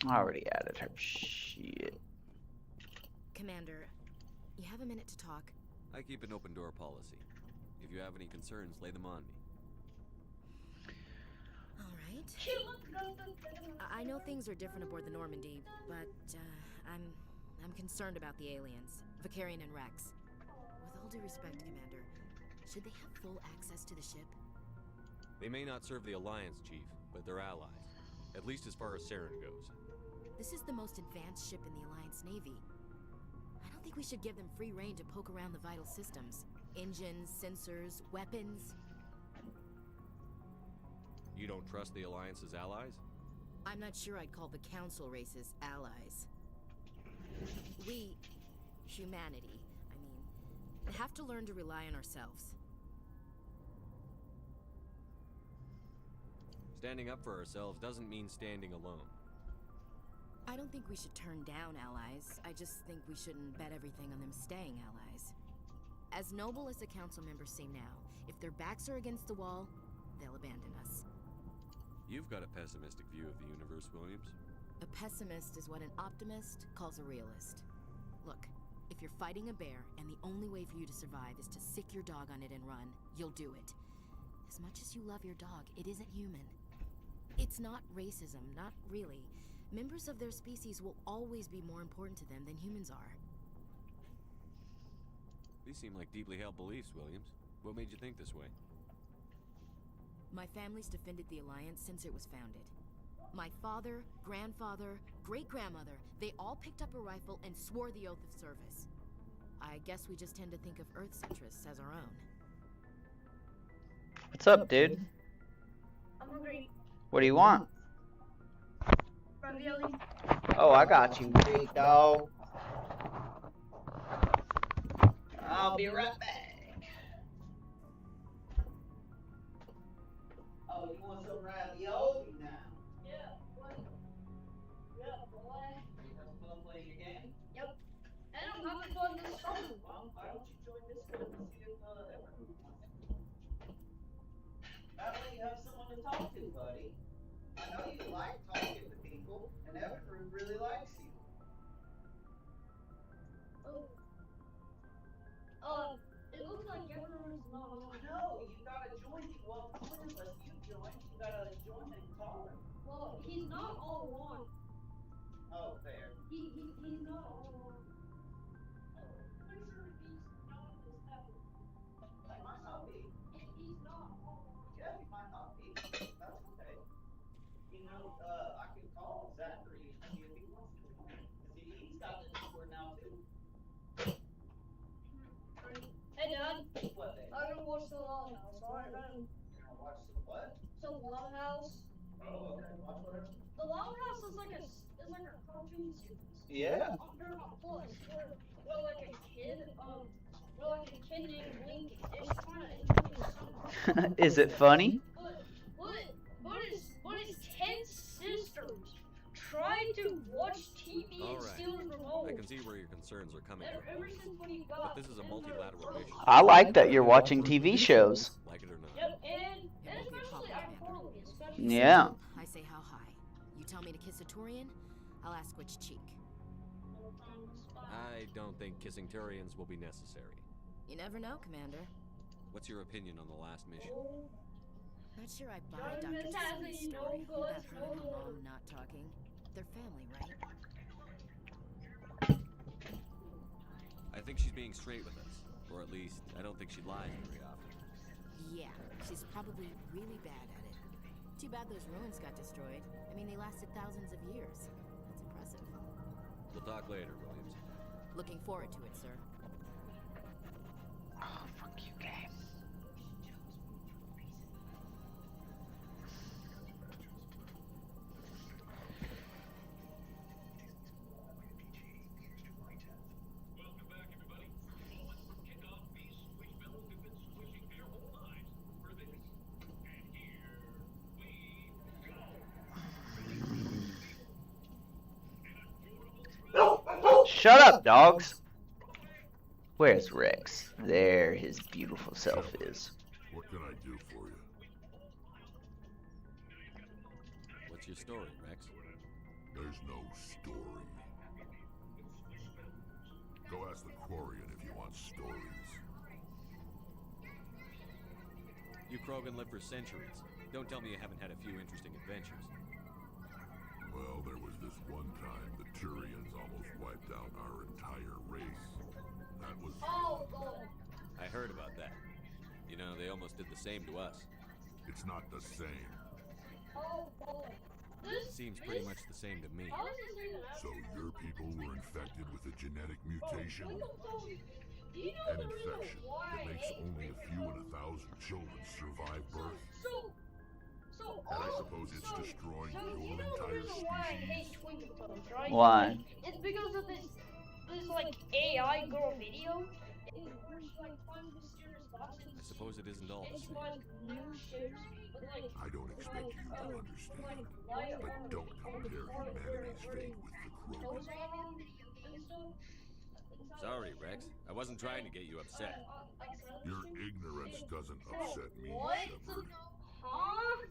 I already added her shit. Commander, you have a minute to talk? I keep an open door policy. If you have any concerns, lay them on me. All right. I know things are different aboard the Normandy, but I'm concerned about the aliens, Vicarian and Rex. With all due respect, Commander, should they have full access to the ship? They may not serve the Alliance, Chief, but they're allies. At least as far as Saren goes. This is the most advanced ship in the Alliance Navy. I don't think we should give them free rein to poke around the vital systems. Engines, sensors, weapons. You don't trust the Alliance's allies? I'm not sure I'd call the Council races allies. We, humanity, have to learn to rely on ourselves. Standing up for ourselves doesn't mean standing alone. I don't think we should turn down allies. I just think we shouldn't bet everything on them staying allies. As noble as the council members seem now, if their backs are against the wall, they'll abandon us. You've got a pessimistic view of the universe, Williams. A pessimist is what an optimist calls a realist. Look, if you're fighting a bear and the only way for you to survive is to sick your dog on it and run, you'll do it. As much as you love your dog, it isn't human. It's not racism, not really. Members of their species will always be more important to them than humans are. These seem like deeply held beliefs, Williams. What made you think this way? My family's defended the Alliance since it was founded. My father, grandfather, great-grandmother, they all picked up a rifle and swore the oath of service. I guess we just tend to think of Earth's interests as our own. What's up, dude? I'm hungry. What do you want? Ravioli. Oh, I got you, big dog. I'll be right back. Oh, you want some ravioli now? Yeah, boy. Yeah, boy. You having fun playing your game? Yep. And I'm having fun this summer. Well, why don't you join this group and see if everyone wants to? That way you have someone to talk to, buddy. I know you like talking to people, and Everett really likes you. It looks like everyone's not on. No, you gotta join. Well, unless you join, you gotta join and call him. Well, he's not all on. Oh, fair. He's not all on. Pretty sure he's not this happen. He might not be. He's not all on. Yeah, he might not be. That's okay. You know, I can call Zachary and see if he wants to join. He's got the Discord now too. Hey, Dad. What, babe? I'm gonna watch the Loud House, alright, man? You're gonna watch the what? The Loud House. Oh, okay. Watch whatever. The Loud House is like a cartoon series. Yeah. On Paramount Plus, where like a kid named Link is trying to introduce someone. Is it funny? But his 10 sisters tried to watch TV All and right. steal his remote. I can see where your concerns are coming from. Ever since when he got. But this is a multilateral mission. I like that you're watching TV shows. Like it or not. Yep, and especially I'm Portland, especially. Yeah. I say how high. You tell me to kiss a Turian, I'll ask which cheek. I don't think kissing Turians will be necessary. You never know, Commander. What's your opinion on the last mission? Not sure I buy Dr. Government has Tasso's it, story no good, about her and no her good. mom not talking. They're family, right? I think she's being straight with us. Or at least, I don't think she lies very often. Yeah, she's probably really bad at it. Too bad those ruins got destroyed. I mean, they lasted thousands of years. That's impressive. We'll talk later, Williams. Looking forward to it, sir. Oh, fuck you, game. Welcome back, everybody. Moments from kickoff, these squish fellows have been squishing their whole lives for this. And here we go. Shut up, dogs. Where's Rex? There his beautiful self is. What can I do for you? What's your story, Rex? There's no story. Go ask the Quarian if you want stories. You Krogan lived for centuries. Don't tell me you haven't had a few interesting adventures. Well, there was this one time the Turians almost wiped out our entire race. That was... Oh, God. I heard about that. You know, they almost did the same to us. It's not the same. Oh, God. Seems pretty much the same to me. How is this even So your people were infected with a genetic mutation? Do you know An the reason infection why that I makes hate only a few in 1,000 children survive birth. And I suppose it's destroying your you know the entire reason why I species. hate Twinkle Toes, right? Why? It's because of this like AI girl video where she like finds mysterious I suppose it isn't all the same. I don't expect you to understand, but don't compare humanity's fate with the Krogan. Sorry, Rex. I wasn't trying to get you upset. Your ignorance doesn't upset me, What? Shepard. Huh?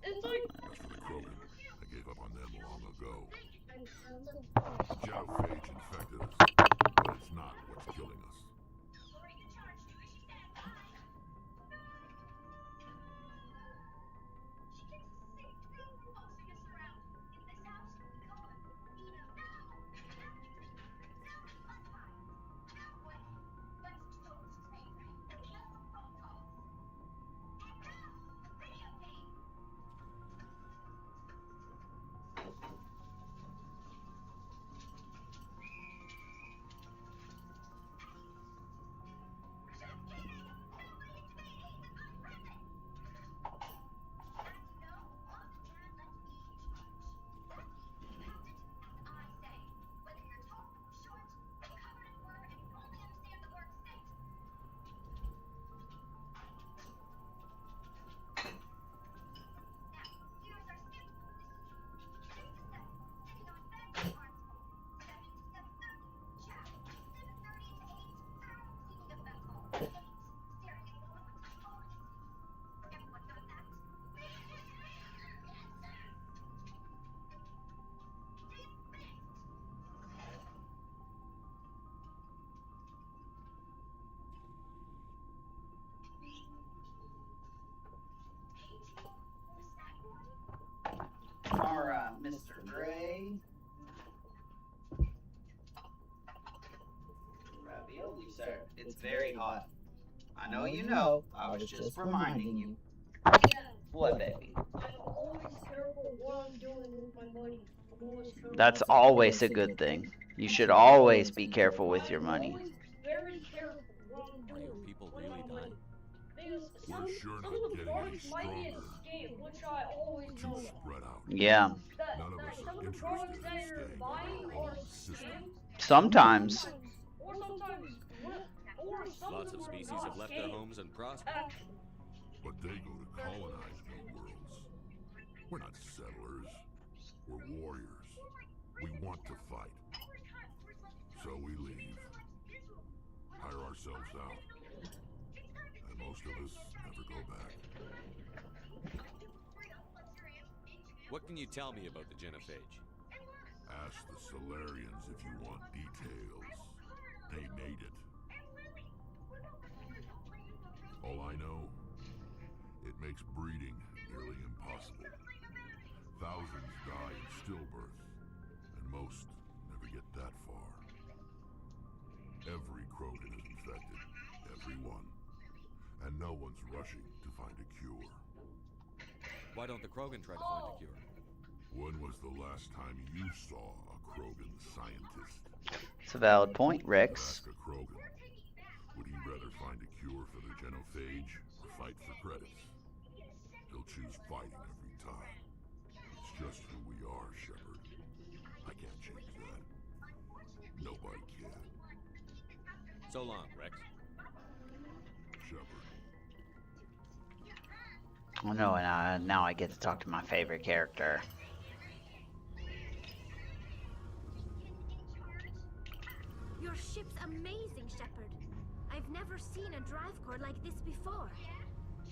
It's like... As for the Krogan, I gave up on them long ago. Genophage infected us, but it's not what's killing us. Alright, Mr. Gray. Ravioli, sir. It's very hot. I know you know. I was just reminding you. What, baby? I'm always careful what I'm doing with my money. I'm always careful. That's always a good thing. You should always be careful with your money. I'm always very careful what I'm doing. Are people with really my money. dying? Because We're sure some not of the getting guards any might be stronger. escaped, which I always Too know. spread out. Yeah. None of us Some are of the interested drugs in that you're staying buying in our are own system. scams. Sometimes. Or sometimes, or some Lots of of them are species not have left their scams. homes and prospered. Actually, But they go to colonize new worlds. We're not settlers. We're warriors. We want to fight. So we leave. Hire ourselves out. And most of us never go back. What can you tell me about the genophage? Ask the Solarians if you want details. They made it. All I know, it makes breeding nearly impossible. Thousands die in stillbirth, and most never get that far. Every Krogan is infected, every one. And no one's rushing to find a cure. Why don't the Krogan try to find a cure? When was the last time you saw a Krogan scientist? It's a valid point, Rex. Ask a Krogan. Would he rather find a cure for the genophage or fight for credits? He'll choose fighting every time. It's just who we are, Shepard. I can't change that. Nobody can. So long, Rex. Shepard. Oh no, and now I get to talk to my favorite character. Your ship's amazing, Shepard. I've never seen a drive core like this before.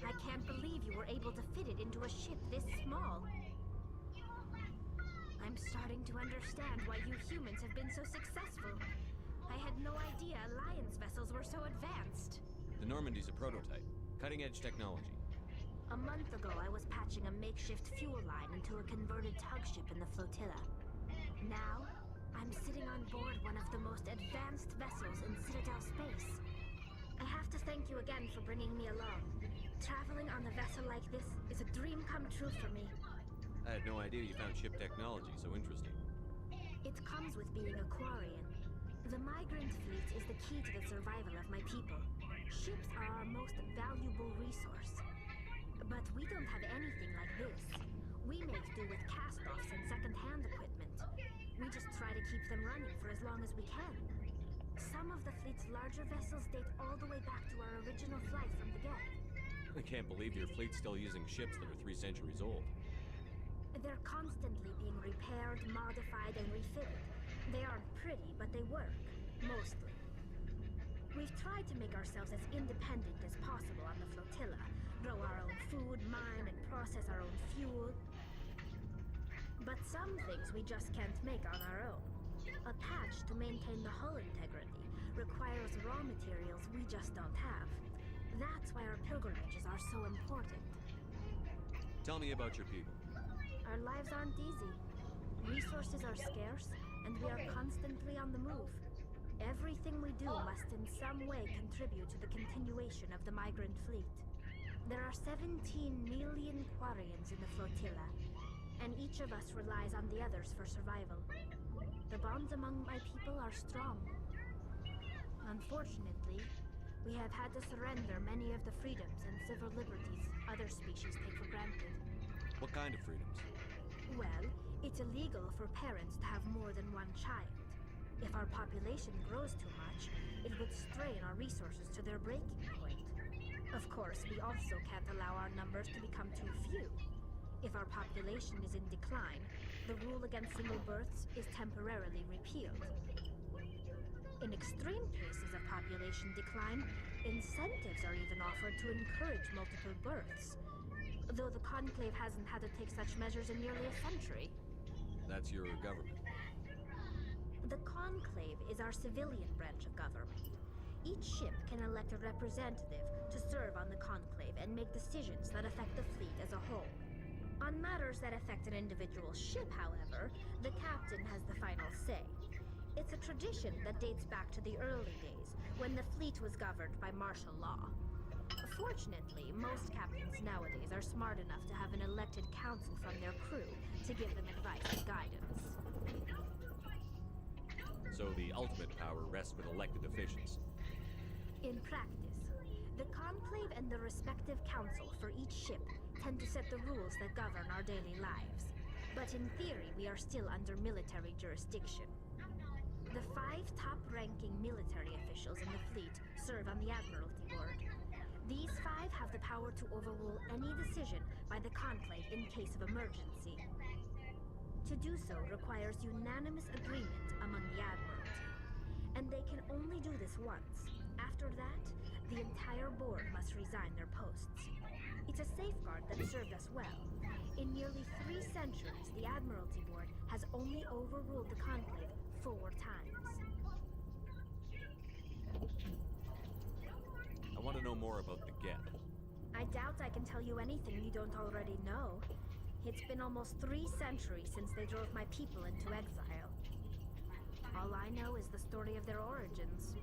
I can't believe you were able to fit it into a ship this small. I'm starting to understand why you humans have been so successful. I had no idea Alliance vessels were so advanced. The Normandy's a prototype. Cutting-edge technology. A month ago, I was patching a makeshift fuel line into a converted tug ship in the flotilla. Now, I'm sitting on board one of the most advanced vessels in Citadel space. I have to thank you again for bringing me along. Traveling on a vessel like this is a dream come true for me. I had no idea you found ship technology so interesting. It comes with being a Quarian. The migrant fleet is the key to the survival of my people. Ships are our most valuable resource. But we don't have anything like this. We make do with cast-offs and second-hand equipment. We just try to keep them running for as long as we can. Some of the fleet's larger vessels date all the way back to our original flight from the Geth. I can't believe your fleet's still using ships that are 3 centuries old. They're constantly being repaired, modified, and refitted. They aren't pretty, but they work. Mostly. We've tried to make ourselves as independent as possible on the flotilla. Grow our own food, mine, and process our own fuel. But some things we just can't make on our own. A patch to maintain the hull integrity requires raw materials we just don't have. That's why our pilgrimages are so important. Tell me about your people. Our lives aren't easy. Resources are scarce, and we are constantly on the move. Everything we do must in some way contribute to the continuation of the migrant fleet. There are 17 million Quarians in the flotilla, and each of us relies on the others for survival. The bonds among my people are strong. Unfortunately, we have had to surrender many of the freedoms and civil liberties other species take for granted. What kind of freedoms? Well, it's illegal for parents to have more than one child. If our population grows too much, it would strain our resources to their breaking point. Of course, we also can't allow our numbers to become too few. If our population is in decline, the rule against single births is temporarily repealed. In extreme cases of population decline, incentives are even offered to encourage multiple births. Though the Conclave hasn't had to take such measures in nearly a century. That's your government. The Conclave is our civilian branch of government. Each ship can elect a representative to serve on the Conclave and make decisions that affect the fleet as a whole. On matters that affect an individual ship, however, the captain has the final say. It's a tradition that dates back to the early days, when the fleet was governed by martial law. Fortunately, most captains nowadays are smart enough to have an elected council from their crew to give them advice and guidance. So the ultimate power rests with elected officials. In practice, the Conclave and the respective council for each ship tend to set the rules that govern our daily lives. But in theory, we are still under military jurisdiction. The 5 top-ranking military officials in the fleet serve on the Admiralty Board. These 5 have the power to overrule any decision by the Conclave in case of emergency. To do so requires unanimous agreement among the Admiralty, and they can only do this once. After that, the entire board must resign their posts. It's a safeguard that served us well. In nearly 3 centuries, the Admiralty Board has only overruled the Conclave 4 times. I want to know more about the Geth. I doubt I can tell you anything you don't already know. It's been almost 3 centuries since they drove my people into exile. All I know is the story of their origins,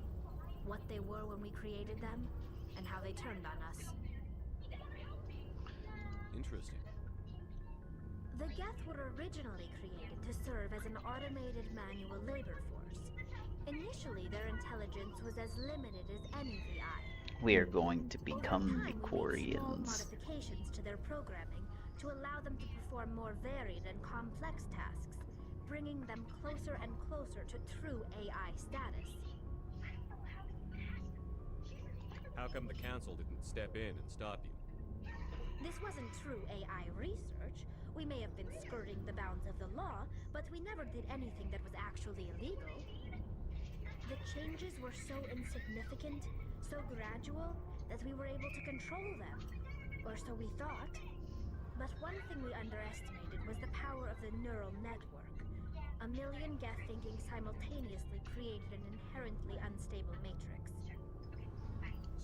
what they were when we created them, and how they turned on us. Interesting. The Geth were originally created to serve as an automated manual labor force. Initially, their intelligence was as limited as any VI. We are going to become the Small Quarians. modifications to their programming to allow them to perform more varied and complex tasks, bringing them closer and closer to true AI status. How come the council didn't step in and stop you? This wasn't true AI research. We may have been skirting the bounds of the law, but we never did anything that was actually illegal. The changes were so insignificant, so gradual, that we were able to control them. Or so we thought. But one thing we underestimated was the power of the neural network. A million Geth thinking simultaneously created an inherently unstable matrix.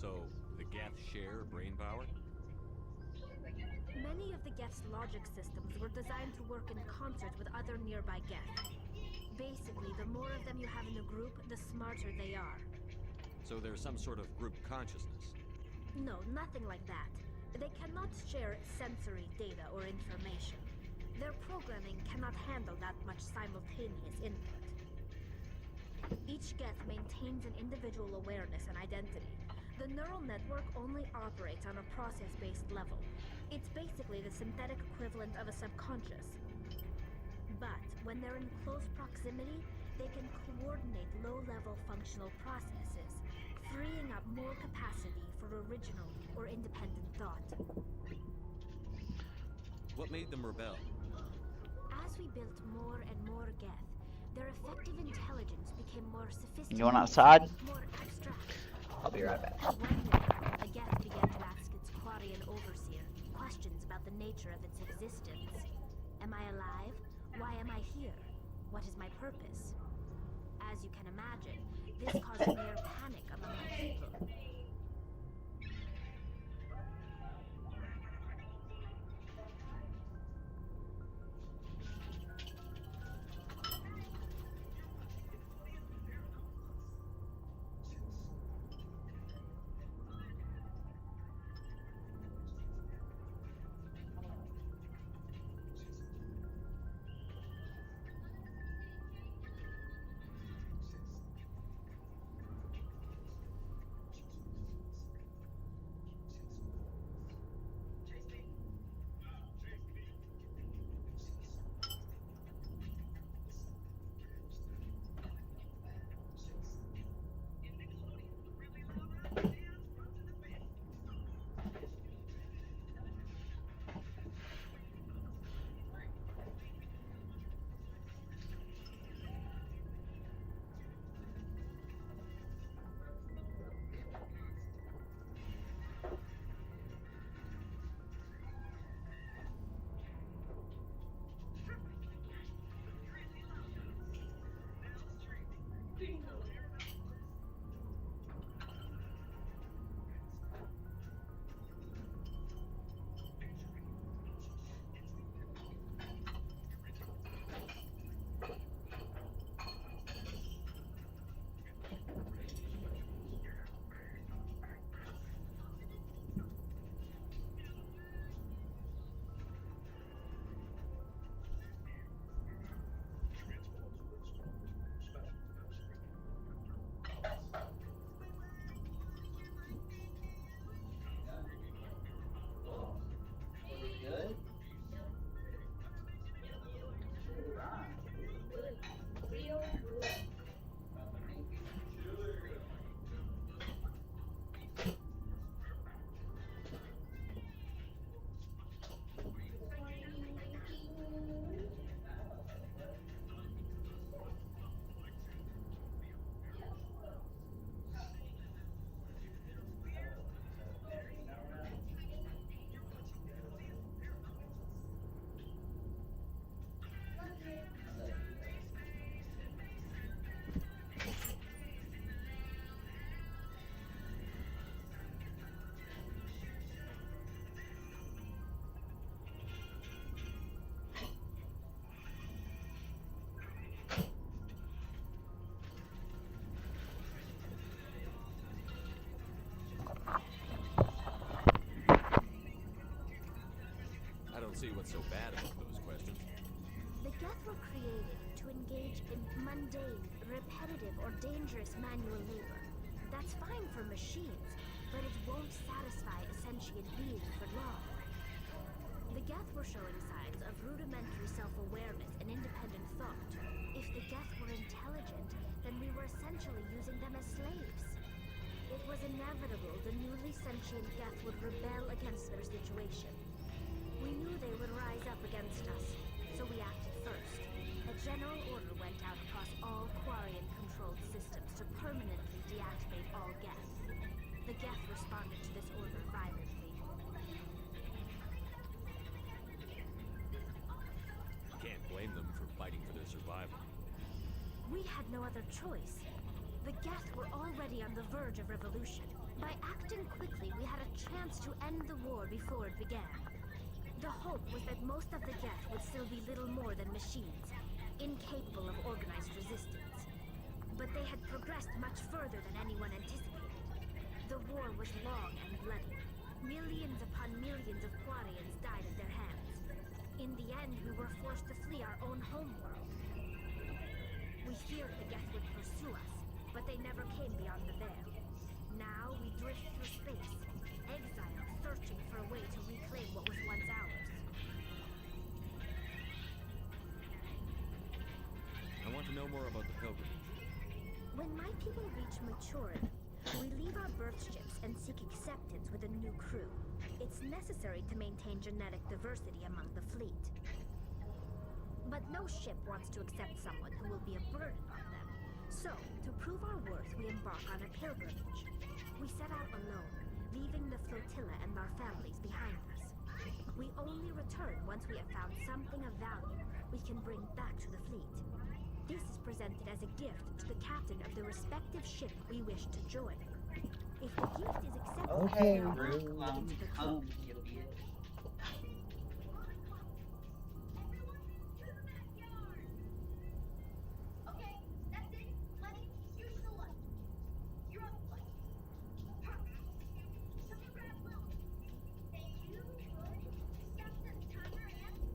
So, the Geth share brain power? Many of the Geth's logic systems were designed to work in concert with other nearby Geth. Basically, the more of them you have in a group, the smarter they are. So there's some sort of group consciousness? No, nothing like that. They cannot share sensory data or information. Their programming cannot handle that much simultaneous input. Each Geth maintains an individual awareness and identity. The neural network only operates on a process-based level. It's basically the synthetic equivalent of a subconscious. But when they're in close proximity, They can coordinate low-level functional processes, freeing up more capacity for original or independent thought. What made them rebel? As we built more and more Geth, their effective intelligence became more sophisticated. You want outside? More abstract. I'll be right back. One day, a Geth began to ask its Quarian overseer questions about the nature of its existence. Am I alive? Why am I here? What is my purpose? As you can imagine, this caused near panic among my people. I don't see what's so bad about those questions. The Geth were created to engage in mundane, repetitive, or dangerous manual labor. That's fine for machines, but it won't satisfy a sentient being for long. The Geth were showing signs of rudimentary self-awareness and independent thought. If the Geth were intelligent, then we were essentially using them as slaves. It was inevitable the newly sentient Geth would rebel against their situation. We knew they would rise up against us, so we acted first. A general order went out across all Quarian-controlled systems to permanently deactivate all Geth. The Geth responded to this order violently. Can't blame them for fighting for their survival. We had no other choice. The Geth were already on the verge of revolution. By acting quickly, we had a chance to end the war before it began. The hope was that most of the Geth would still be little more than machines, incapable of organized resistance. But they had progressed much further than anyone anticipated. The war was long and bloody. Millions upon millions of Quarians died at their hands. In the end, we were forced to flee our own homeworld. We feared the Geth would pursue us, but they never came beyond the veil. Now we drift through space, exiled, searching for a way to reclaim what was once ours. I want to know more about the pilgrimage. When my people reach maturity, we leave our birth ships and seek acceptance with a new crew. It's necessary to maintain genetic diversity among the fleet. But no ship wants to accept someone who will be a burden on them. So, to prove our worth, we embark on a pilgrimage. We set out alone, leaving the flotilla and our families behind us. We only return once we have found something of value we can bring back to the fleet. This is presented as a gift to the captain of the respective ship we wish to join. If the gift is accepted, Okay, we are Rue, welcomed into the crew. you bitch. Okay, that's it. Lenny, use the light. You're on the light. Someone grab Will. Thank you. Good. Stop the timer and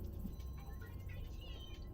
everybody say cheese.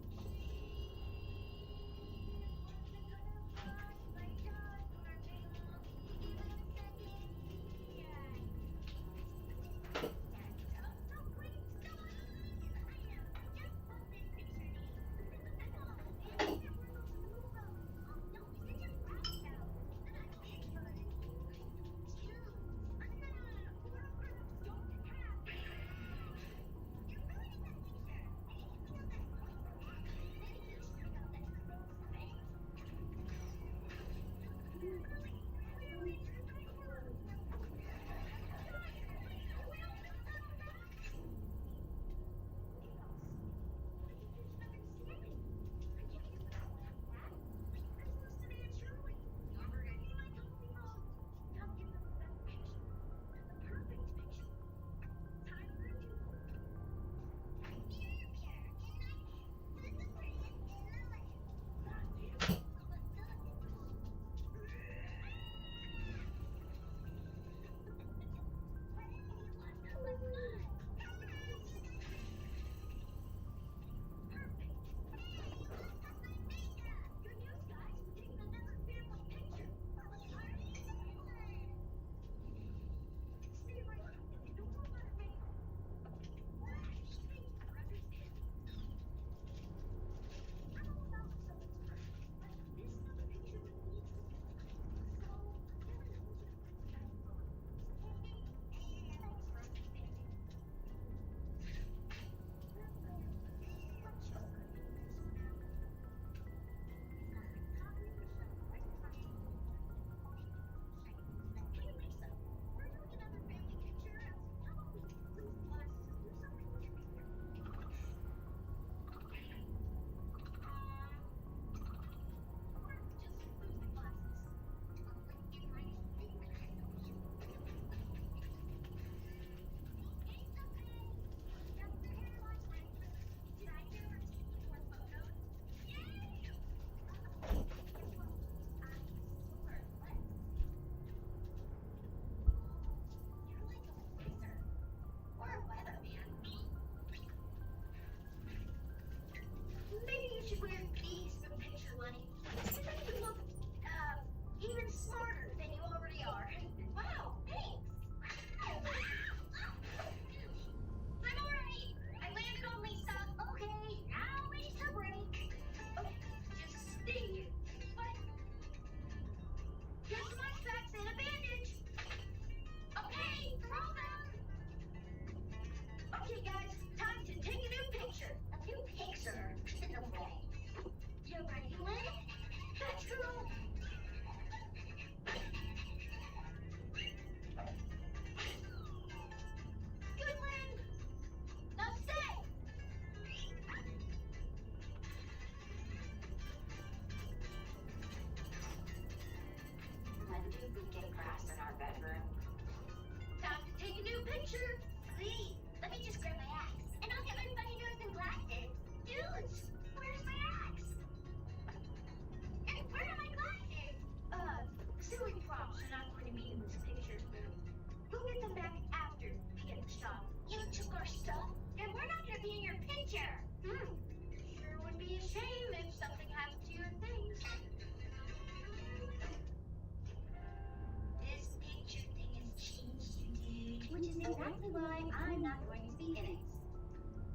exactly why I'm not going to be in it.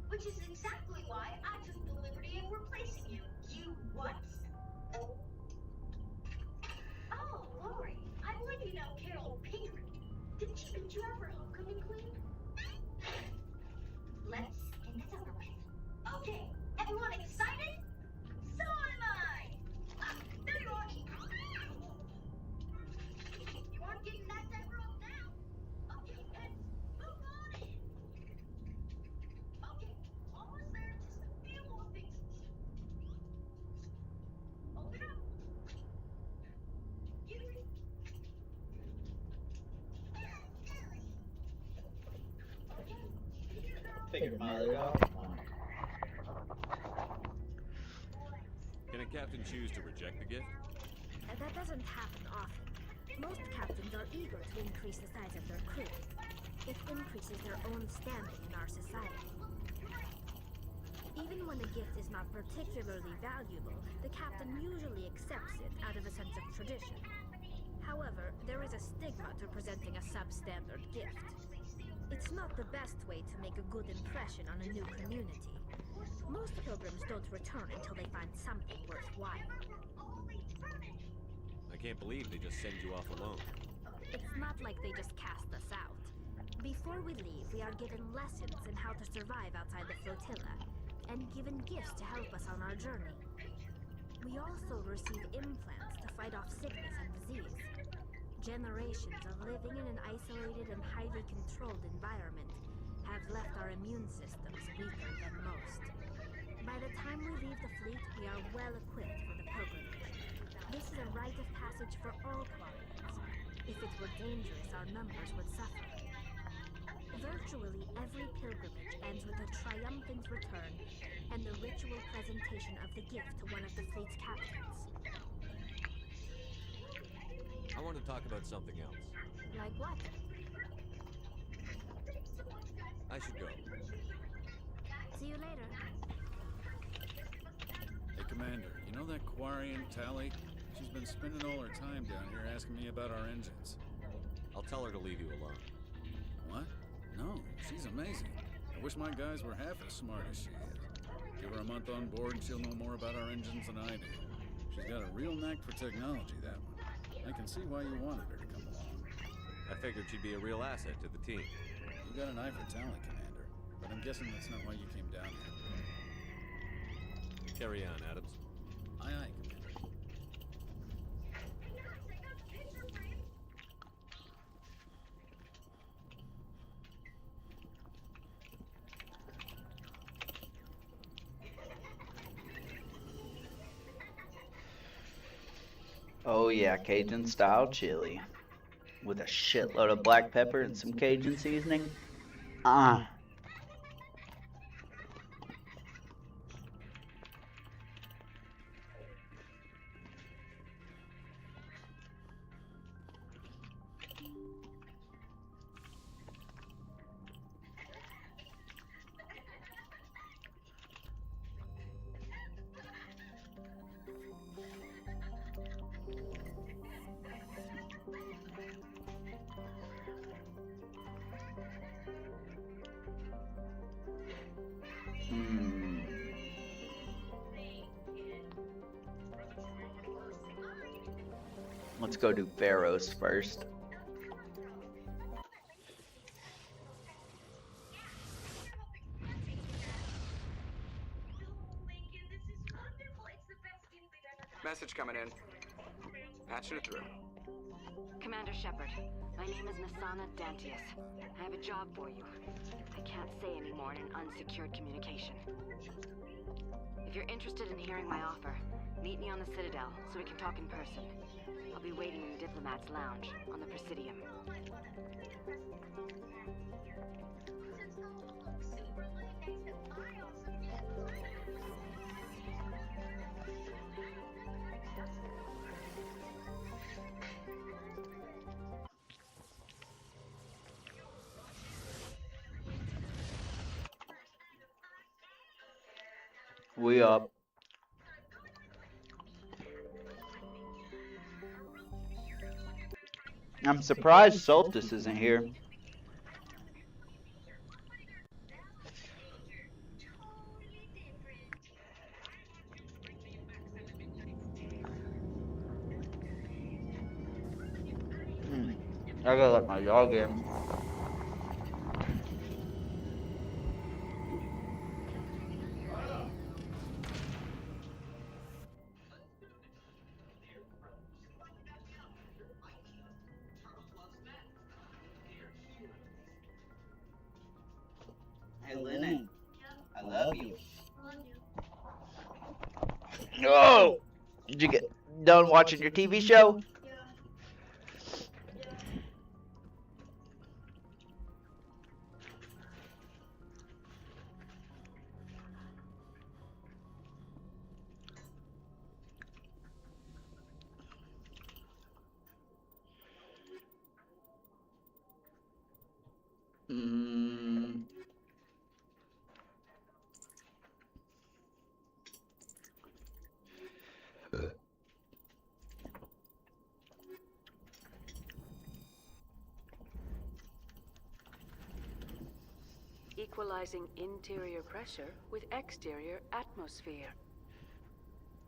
Which is exactly why I took the liberty of replacing you. You what? your mother, dog. Can a captain choose to reject the gift? That doesn't happen often. Most captains are eager to increase the size of their crew. It increases their own standing in our society. Even when the gift is not particularly valuable, the captain usually accepts it out of a sense of tradition. However, there is a stigma to presenting a substandard gift. It's not the best way to make a good impression on a new community. Most pilgrims don't return until they find something worthwhile. I can't believe they just send you off alone. It's not like they just cast us out. Before we leave, we are given lessons in how to survive outside the flotilla, and given gifts to help us on our journey. We also receive implants to fight off sickness and disease. Generations of living in an isolated and highly controlled environment have left our immune systems weaker than most. By the time we leave the fleet, we are well equipped for the pilgrimage. This is a rite of passage for all Quarians. If it were dangerous, our numbers would suffer. Virtually every pilgrimage ends with a triumphant return and the ritual presentation of the gift to one of the fleet's captains. I want to talk about something else. Like what? I should go. See you later. Hey, Commander, you know that Quarian, Tally? She's been spending all her time down here asking me about our engines. I'll tell her to leave you alone. What? No, she's amazing. I wish my guys were half as smart as she is. Give her a month on board and she'll know more about our engines than I do. She's got a real knack for technology, that one. I can see why you wanted her to come along. I figured she'd be a real asset to the team. You got an eye for talent, Commander. But I'm guessing that's not why you came down here. Carry on, Adams. Aye, aye, Commander. Oh yeah, Cajun style chili. With a shitload of black pepper and some Cajun seasoning. Ah. Let's go do Pharaohs first. Message coming in. Patching it through. Commander Shepard, my name is Nasana Dantius. I have a job for you. I can't say any more in an unsecured communication. If you're interested in hearing my offer, meet me on the Citadel so we can talk in person. I'll be waiting in the Diplomat's Lounge on the Presidium. We up. I'm surprised Solstice isn't here. I gotta let my dog in. Hey, Lennon. I love you. Oh! Did you get done watching your TV show? equalizing interior pressure with exterior atmosphere.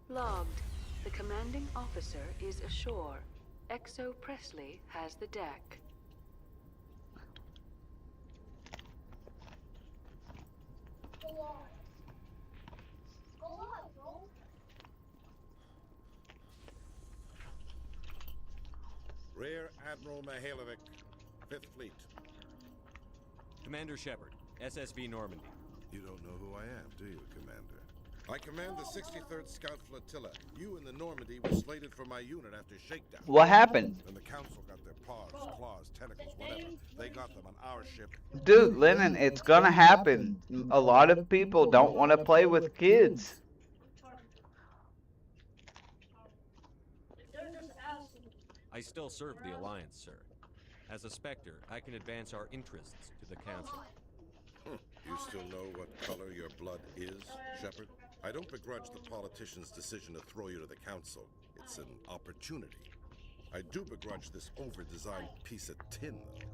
Logged. The commanding officer is ashore. Exo Presley has the deck. Go on. Go on, bro. Rear Admiral Mihailovic, 5th Fleet. Commander Shepard, SSV Normandy. You don't know who I am, do you, Commander? I command the 63rd Scout Flotilla. You and the Normandy were slated for my unit after shakedown. What happened? When the Council got their paws, claws, tentacles, whatever, they got them on our ship. Dude, Lennon, it's gonna happen. A lot of people don't want to play with kids. They're just asking. I still serve the Alliance, sir. As a Spectre, I can advance our interests to the Council. You still know what color your blood is, Shepard? I don't begrudge the politician's decision to throw you to the Council. It's an opportunity. I do begrudge this over-designed piece of tin, though.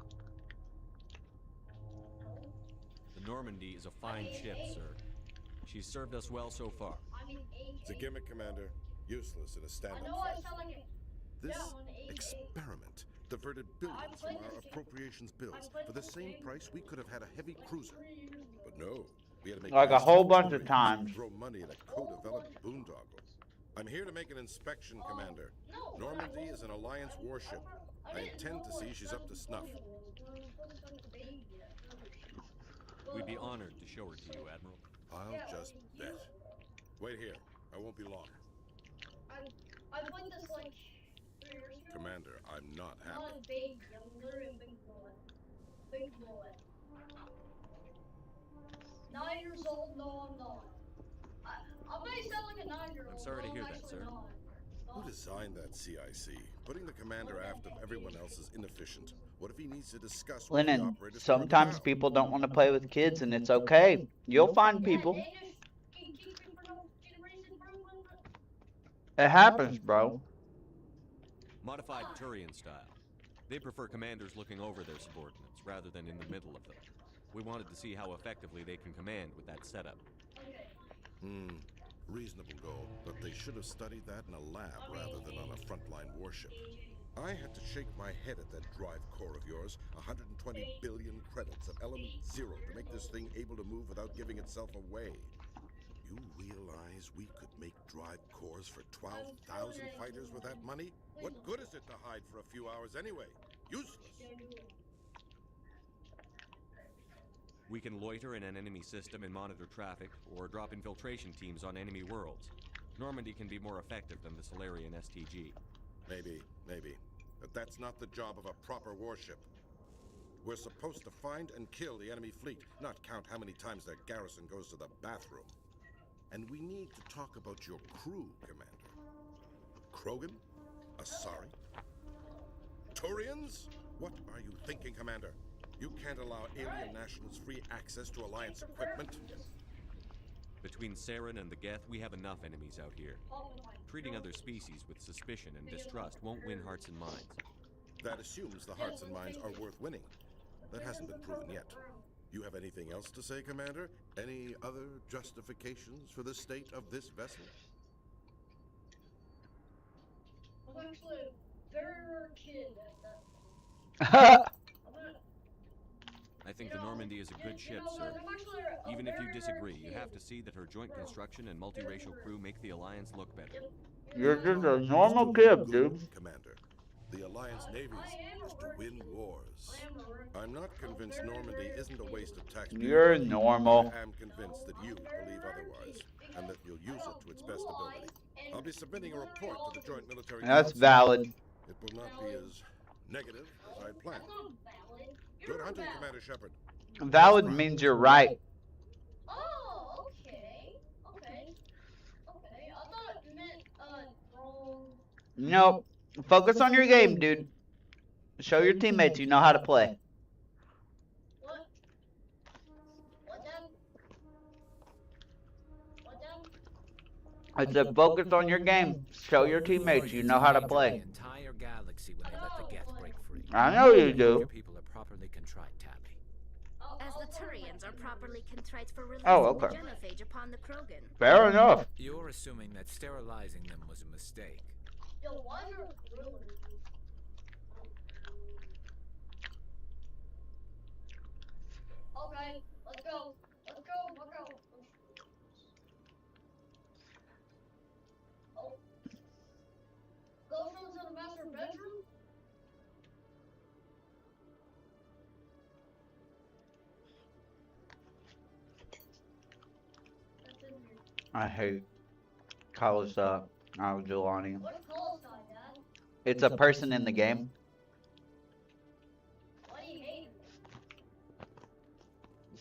The Normandy is a fine ship, sir. She's served us well so far. It's a gimmick, Commander. Useless in a stand-up I know I fight. sound like a... This Yeah, experiment diverted billions from our appropriations bills. For the same price, we could have had a heavy cruiser. But no, we had to make Like a massive whole bunch of upgrades times. and throw money at a co-developed boondoggle. I'm here to make an inspection, Commander. Normandy is an Alliance warship. I intend to see she's up to snuff. We'd be honored to show her to you, Admiral. I'll just bet. Wait here. I won't be long. I played this like 3 years ago. Commander, I'm not I'm happy. not a baby, I'm literally a big boy. Big boy. 9 years old? No, I'm not. I may sound like a 9-year-old. I'm sorry to hear that, actually sir. not. Who designed that CIC? Putting the commander aft of everyone else is inefficient. What if he needs to discuss with the Lennon, operators? sometimes people don't want to play with kids, and it's okay. You'll find people. It happens, bro. Modified Turian style. They prefer commanders looking over their subordinates rather than in the middle of them. We wanted to see how effectively they can command with that setup. Reasonable goal, but they should have studied that in a lab rather than on a frontline warship. I had to shake my head at that drive core of yours. 120 billion credits at element 0 to make this thing able to move without giving itself away. You realize we could make drive cores for 12,000 fighters with that money? What good is it to hide for a few hours anyway? Useless. We can loiter in an enemy system and monitor traffic, or drop infiltration teams on enemy worlds. Normandy can be more effective than the Solarian STG. Maybe. But that's not the job of a proper warship. We're supposed to find and kill the enemy fleet, not count how many times their garrison goes to the bathroom. And we need to talk about your crew, Commander. Krogan? Asari? Turians? What are you thinking, Commander? You can't allow alien nationals free access to Alliance equipment. Between Saren and the Geth, we have enough enemies out here. Treating other species with suspicion and distrust won't win hearts and minds. That assumes the hearts and minds are worth winning. That hasn't been proven yet. You have anything else to say, Commander? Any other justifications for the state of this vessel? I'm actually a very rare kid at that. I think the Normandy is a good ship, sir. Even if you disagree, you have to see that her joint construction and multiracial crew make the Alliance look better. You're just a normal kid, dude. Commander, the Alliance navies is to win wars. I'm not convinced Normandy isn't a waste of taxpayer You're money. normal. I am convinced that you believe otherwise, and that you'll use it to its best ability. I'll be submitting a report to the Joint Military That's Council. valid. It will not be as negative as I planned. Good hunting, Commander Shepard. Valid means you're right. Oh, okay. I thought it meant, wrong. Nope. Focus on your game, dude. Show your teammates you know how to play. What? What then? I said focus on your game. Show your teammates you know how to play. Entire galaxy when they let the Geth break free. I know you do. Your people are properly contrite, Tabby. As the Turians are properly contrite for releasing Oh, okay. the genophage upon the Krogan. Fair enough. You're assuming that sterilizing them was a mistake. Yo, why is there a gorilla? Okay, let's go. Let's go, let's go. Oh. Go from to the master bedroom? That's in here. I hate college Al-Jelani. What's call sign, Dad? It's a person in the game. Why do you hate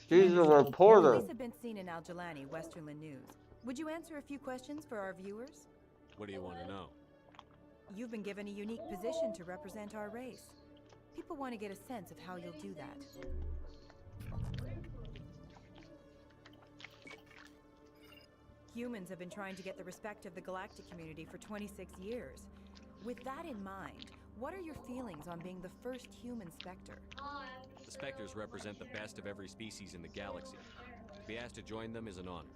She's a reporter. Police have been seen in Al-Jelani, Westerland News. Would you answer a few questions for our viewers? What do you want to know? You've been given a unique position to represent our race. People want to get a sense of how you'll do that. Humans have been trying to get the respect of the galactic community for 26 years. With that in mind, what are your feelings on being the first human Spectre? The Spectres represent the best of every species in the galaxy. To be asked to join them is an honor.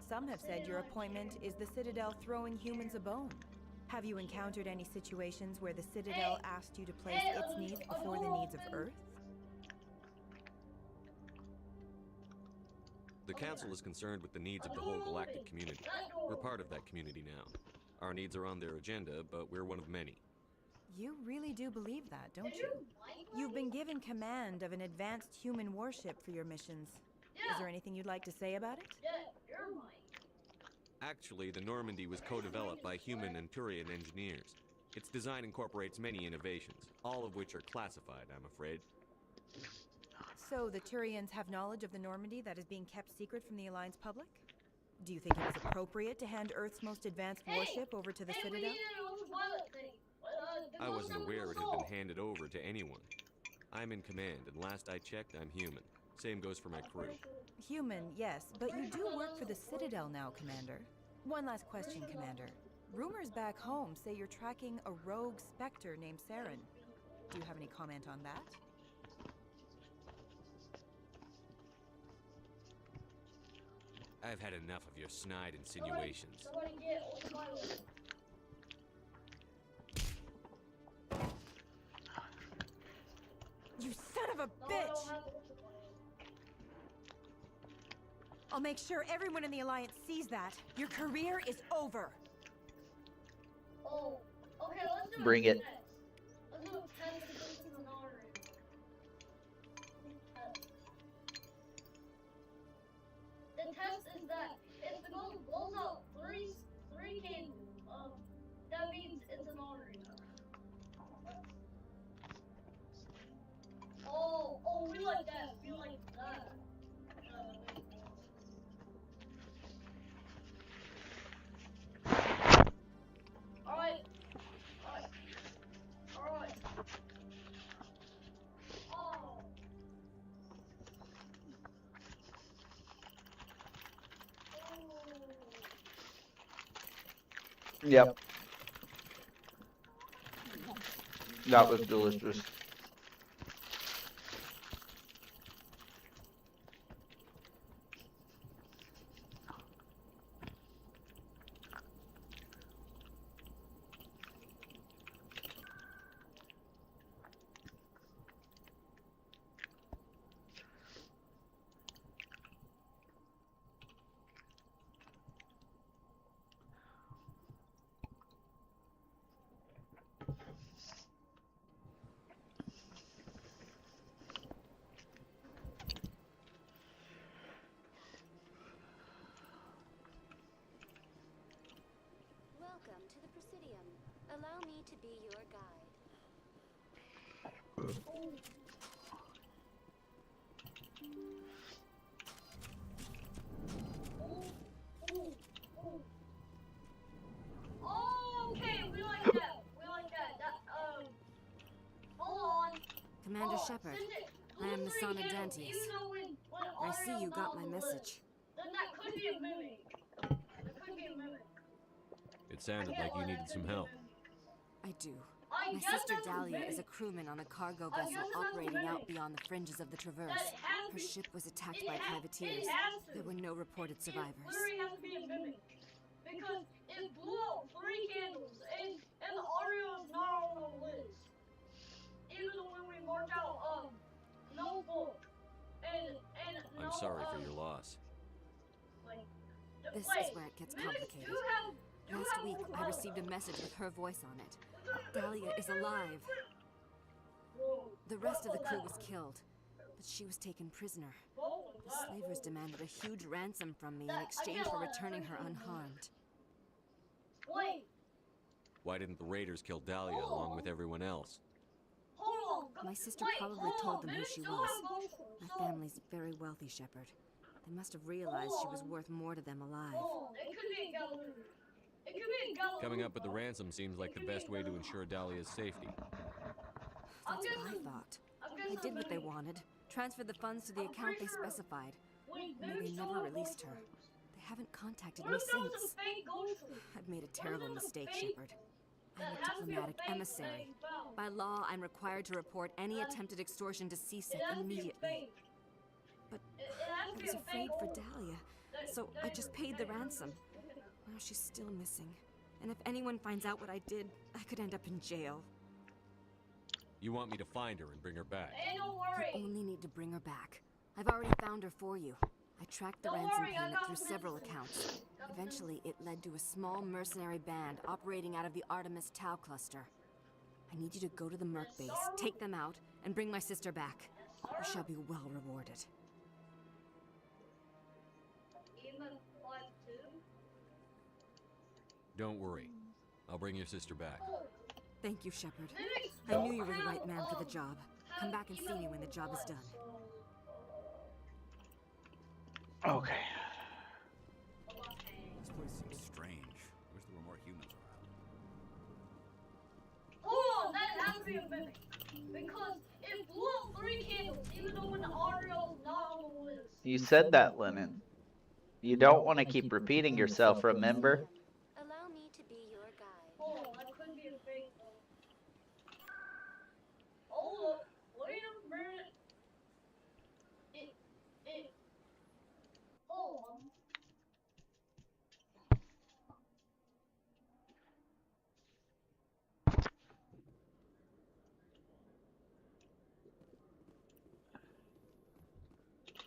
Some have said your appointment is the Citadel throwing humans a bone. Have you encountered any situations where the Citadel asked you to place its needs before the needs of Earth? The Council is concerned with the needs of the whole galactic community. We're part of that community now. Our needs are on their agenda, but we're one of many. You really do believe that, don't you? You've been given command of an advanced human warship for your missions. Is there anything you'd like to say about it? Yeah, you're mine. Actually, the Normandy was co-developed by human and Turian engineers. Its design incorporates many innovations, all of which are classified, I'm afraid. So the Turians have knowledge of the Normandy that is being kept secret from the Alliance public? Do you think it was appropriate to hand Earth's most advanced warship over to the Citadel? We need an ultraviolet thing. I wasn't aware it had been handed over to anyone. I'm in command, and last I checked, I'm human. Same goes for my crew. Human, yes, but you do work for the Citadel now, Commander. One last question, Commander. Rumors back home say you're tracking a rogue Spectre named Saren. Do you have any comment on that? I've had enough of your snide insinuations. Somebody get ultraviolet. You son of a bitch! I'll make sure everyone in the Alliance sees that. Your career is over. Oh, okay, let's do Bring a it. test. Let's do a test against an honorary. The test is that if the goal blows out three candles, that means it's an honorary. Oh, we like that. We like that. Alright. Oh. Yep. That was delicious. Welcome to the Presidium. Allow me to be your guide. Oh, okay, we like that. We like that. Hold on. Commander Shepard, I am Nasana Dantius. I see you got my message. Then that could be a mimic. That could be a mimic. It sounded like you needed some help. I do. I My sister Dahlia is a crewman on a cargo vessel operating out beyond the fringes of the Traverse. Her ship was attacked by privateers. There were no reported survivors. Literally has to be a mimic. Because it blew out 3 candles, and the audio is not on the list. Even when we marked out notebook and I'm sorry for your loss. This is where it gets complicated. Last week, I received a message with her voice on it. Dahlia is alive. The rest of the crew was killed, but she was taken prisoner. The slavers demanded a huge ransom from me in exchange for returning her unharmed. Wait, Why didn't the raiders kill Dahlia along with everyone else? hold on. My sister probably told them who she was. My family's very wealthy, Shepard. They must have realized she was worth more to them alive. It could be a gallery. It could be a gallery. Coming up with the ransom seems like the best way to ensure Dahlia's safety. That's what I thought. I did what they wanted. Transferred the funds to the account they specified. Only they never released her. They haven't contacted me since. I've made a terrible mistake, Shepard. I'm a diplomatic emissary. By law, I'm required to report any attempted extortion to CSEC immediately. But I was afraid for Dahlia, so I just paid the ransom. Now she's still missing. And if anyone finds out what I did, I could end up in jail. You want me to find her and bring her back? Hey, don't worry. You only need to bring her back. I've already found her for you. I tracked the ransom payment through several accounts. Eventually, it led to a small mercenary band operating out of the Artemis Tau cluster. I need you to go to the Merc base, take them out, and bring my sister back. You shall be well rewarded. Don't worry. I'll bring your sister back. Thank you, Shepard. I knew you were the right man for the job. Come back and see me when the job is done. Okay. This place seems strange. Wish there were more humans around. Hold on, that has to be a mimic. Because it blew out 3 candles, even though when the audio is not on the list. You said that, Lennon. You don't want to keep repeating yourself, remember? Allow me to be your guide. Hold on, that could be a fake though. Hold up, wait a minute. Hold on.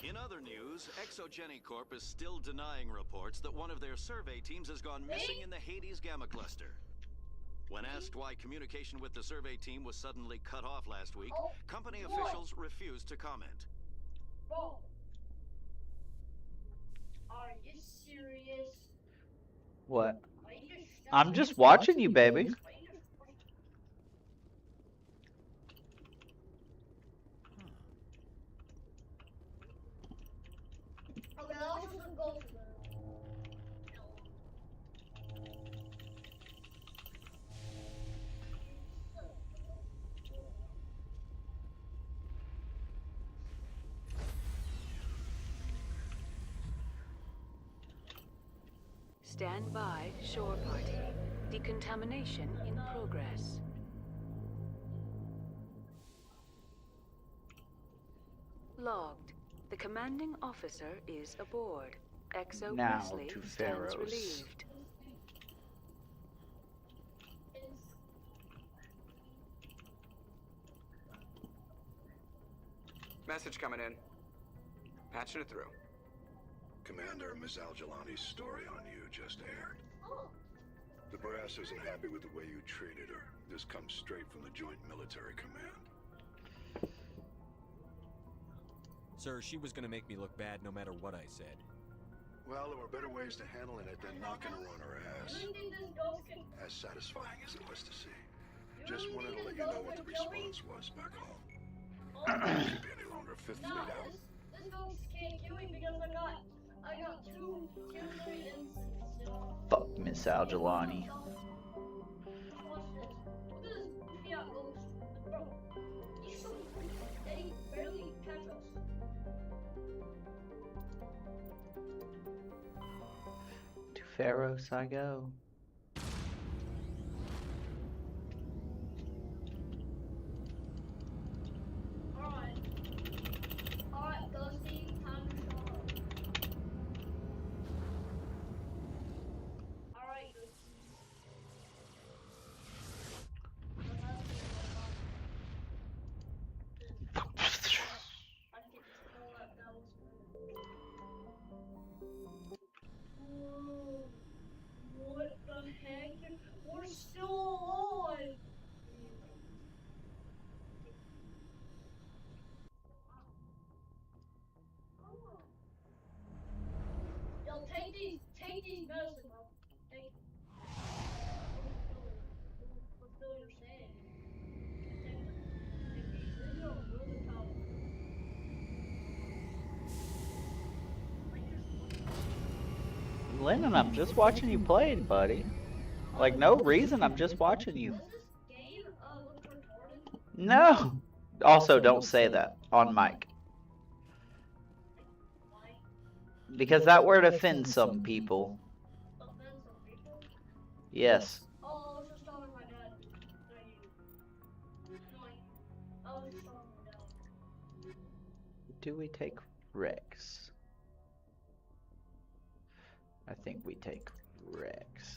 In other news, Exogeny Corp is still denying reports that one of their survey teams has gone missing in the Hades Gamma Cluster. When asked why communication with the survey team was suddenly cut off last week, company officials refused to comment. Bro. Are you serious? What? I'm just watching you, baby. Okay, I was just gonna go to that. Stand by, shore party. Decontamination in progress. Logged. The commanding officer is aboard. Exo Now Presley to stands Pharaohs. relieved. Message coming in. Patching it through. Commander, Miss Al-Jalani's story on you just aired. The brass isn't happy with the way you treated her. This comes straight from the Joint Military Command. Sir, she was gonna make me look bad no matter what I said. Well, there were better ways to handling it than knocking her on her ass. As satisfying as it was to see. Just wanted to let you know what the response was back home. Should be any longer Fifth Fleet out. This ghost can't kill me because I got 2 kill instances. Fuck Miss Al-Jalani. Watch this. Look at this fiat ghost. Bro, he's so weak that he barely catch us. To Pharaohs I go. Lennon, I'm just watching you play, buddy. Like, no reason, I'm just watching you. No! Also, don't say that on mic. Because that word offends some people. Yes. Oh, I was just telling my dad that you. I was just telling my dad. Do we take Rex? I think we take Rex.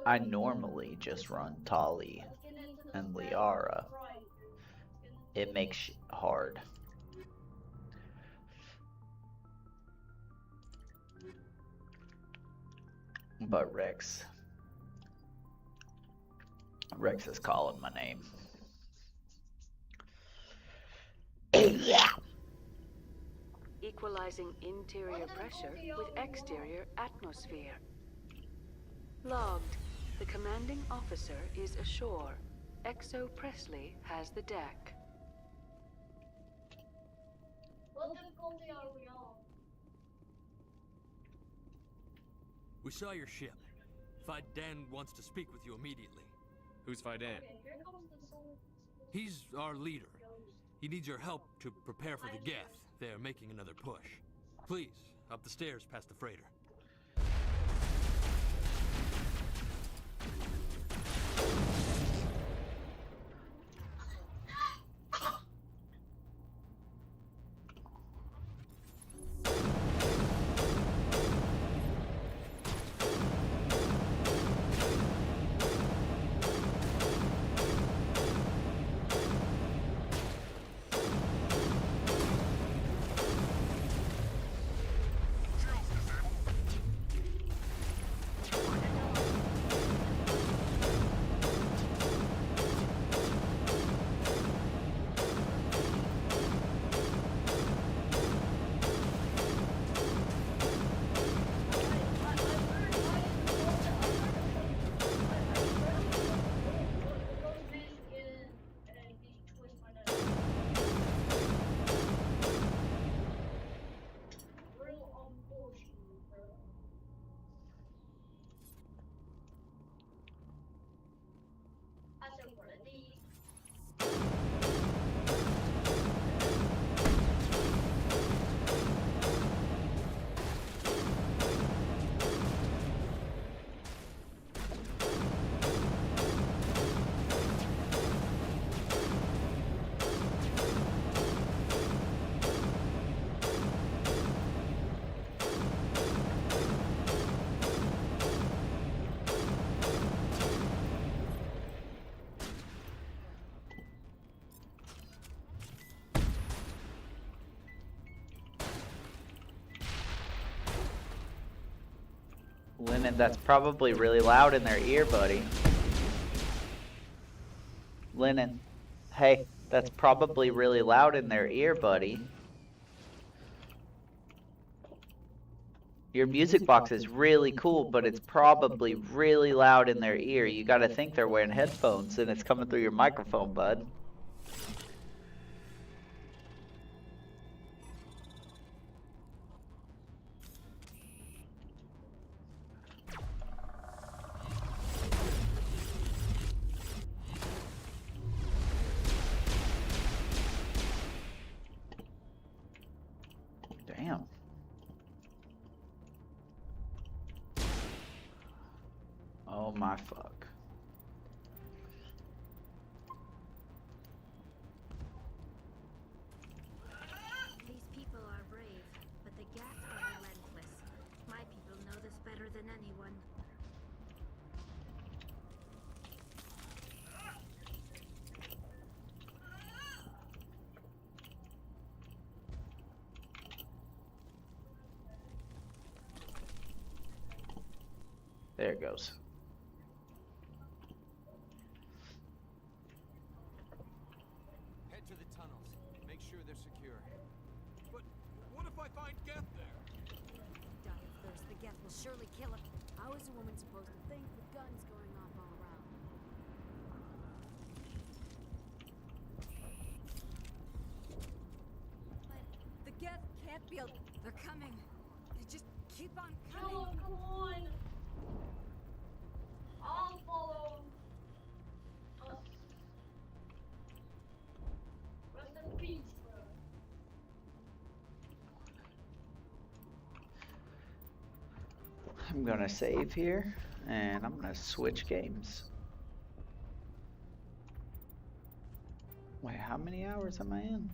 I normally just run Tali and Liara. It makes it hard. But Rex is calling my name. Equalizing interior pressure with exterior atmosphere. Logged. The commanding officer is ashore. Exo Presley has the deck. What difficulty are we on? We saw your ship. Faidan wants to speak with you immediately. Who's Faidan? Okay, here comes the sun. He's our leader. He needs your help to prepare for the Geth. They're making another push. Please, up the stairs past the freighter. Lennon, that's probably really loud in their ear, buddy. Lennon, hey, that's probably really loud in their ear, buddy. Your music box is really cool, but it's probably really loud in their ear. You gotta think they're wearing headphones and it's coming through your microphone, bud. Damn. Oh my fuck. These people are brave, but the Geth are relentless. My people know this better than anyone. There it goes. Head to the tunnels. Make sure they're secure. But what if I find Geth there? Die of thirst, the Geth will surely kill him. How is a woman supposed to think with guns going off all around? Starkfield. They're coming. They just keep on Come coming. on, come on. I'll follow. Rest in peace, bro. I'm gonna save here, and I'm gonna switch games. Wait, how many hours am I in?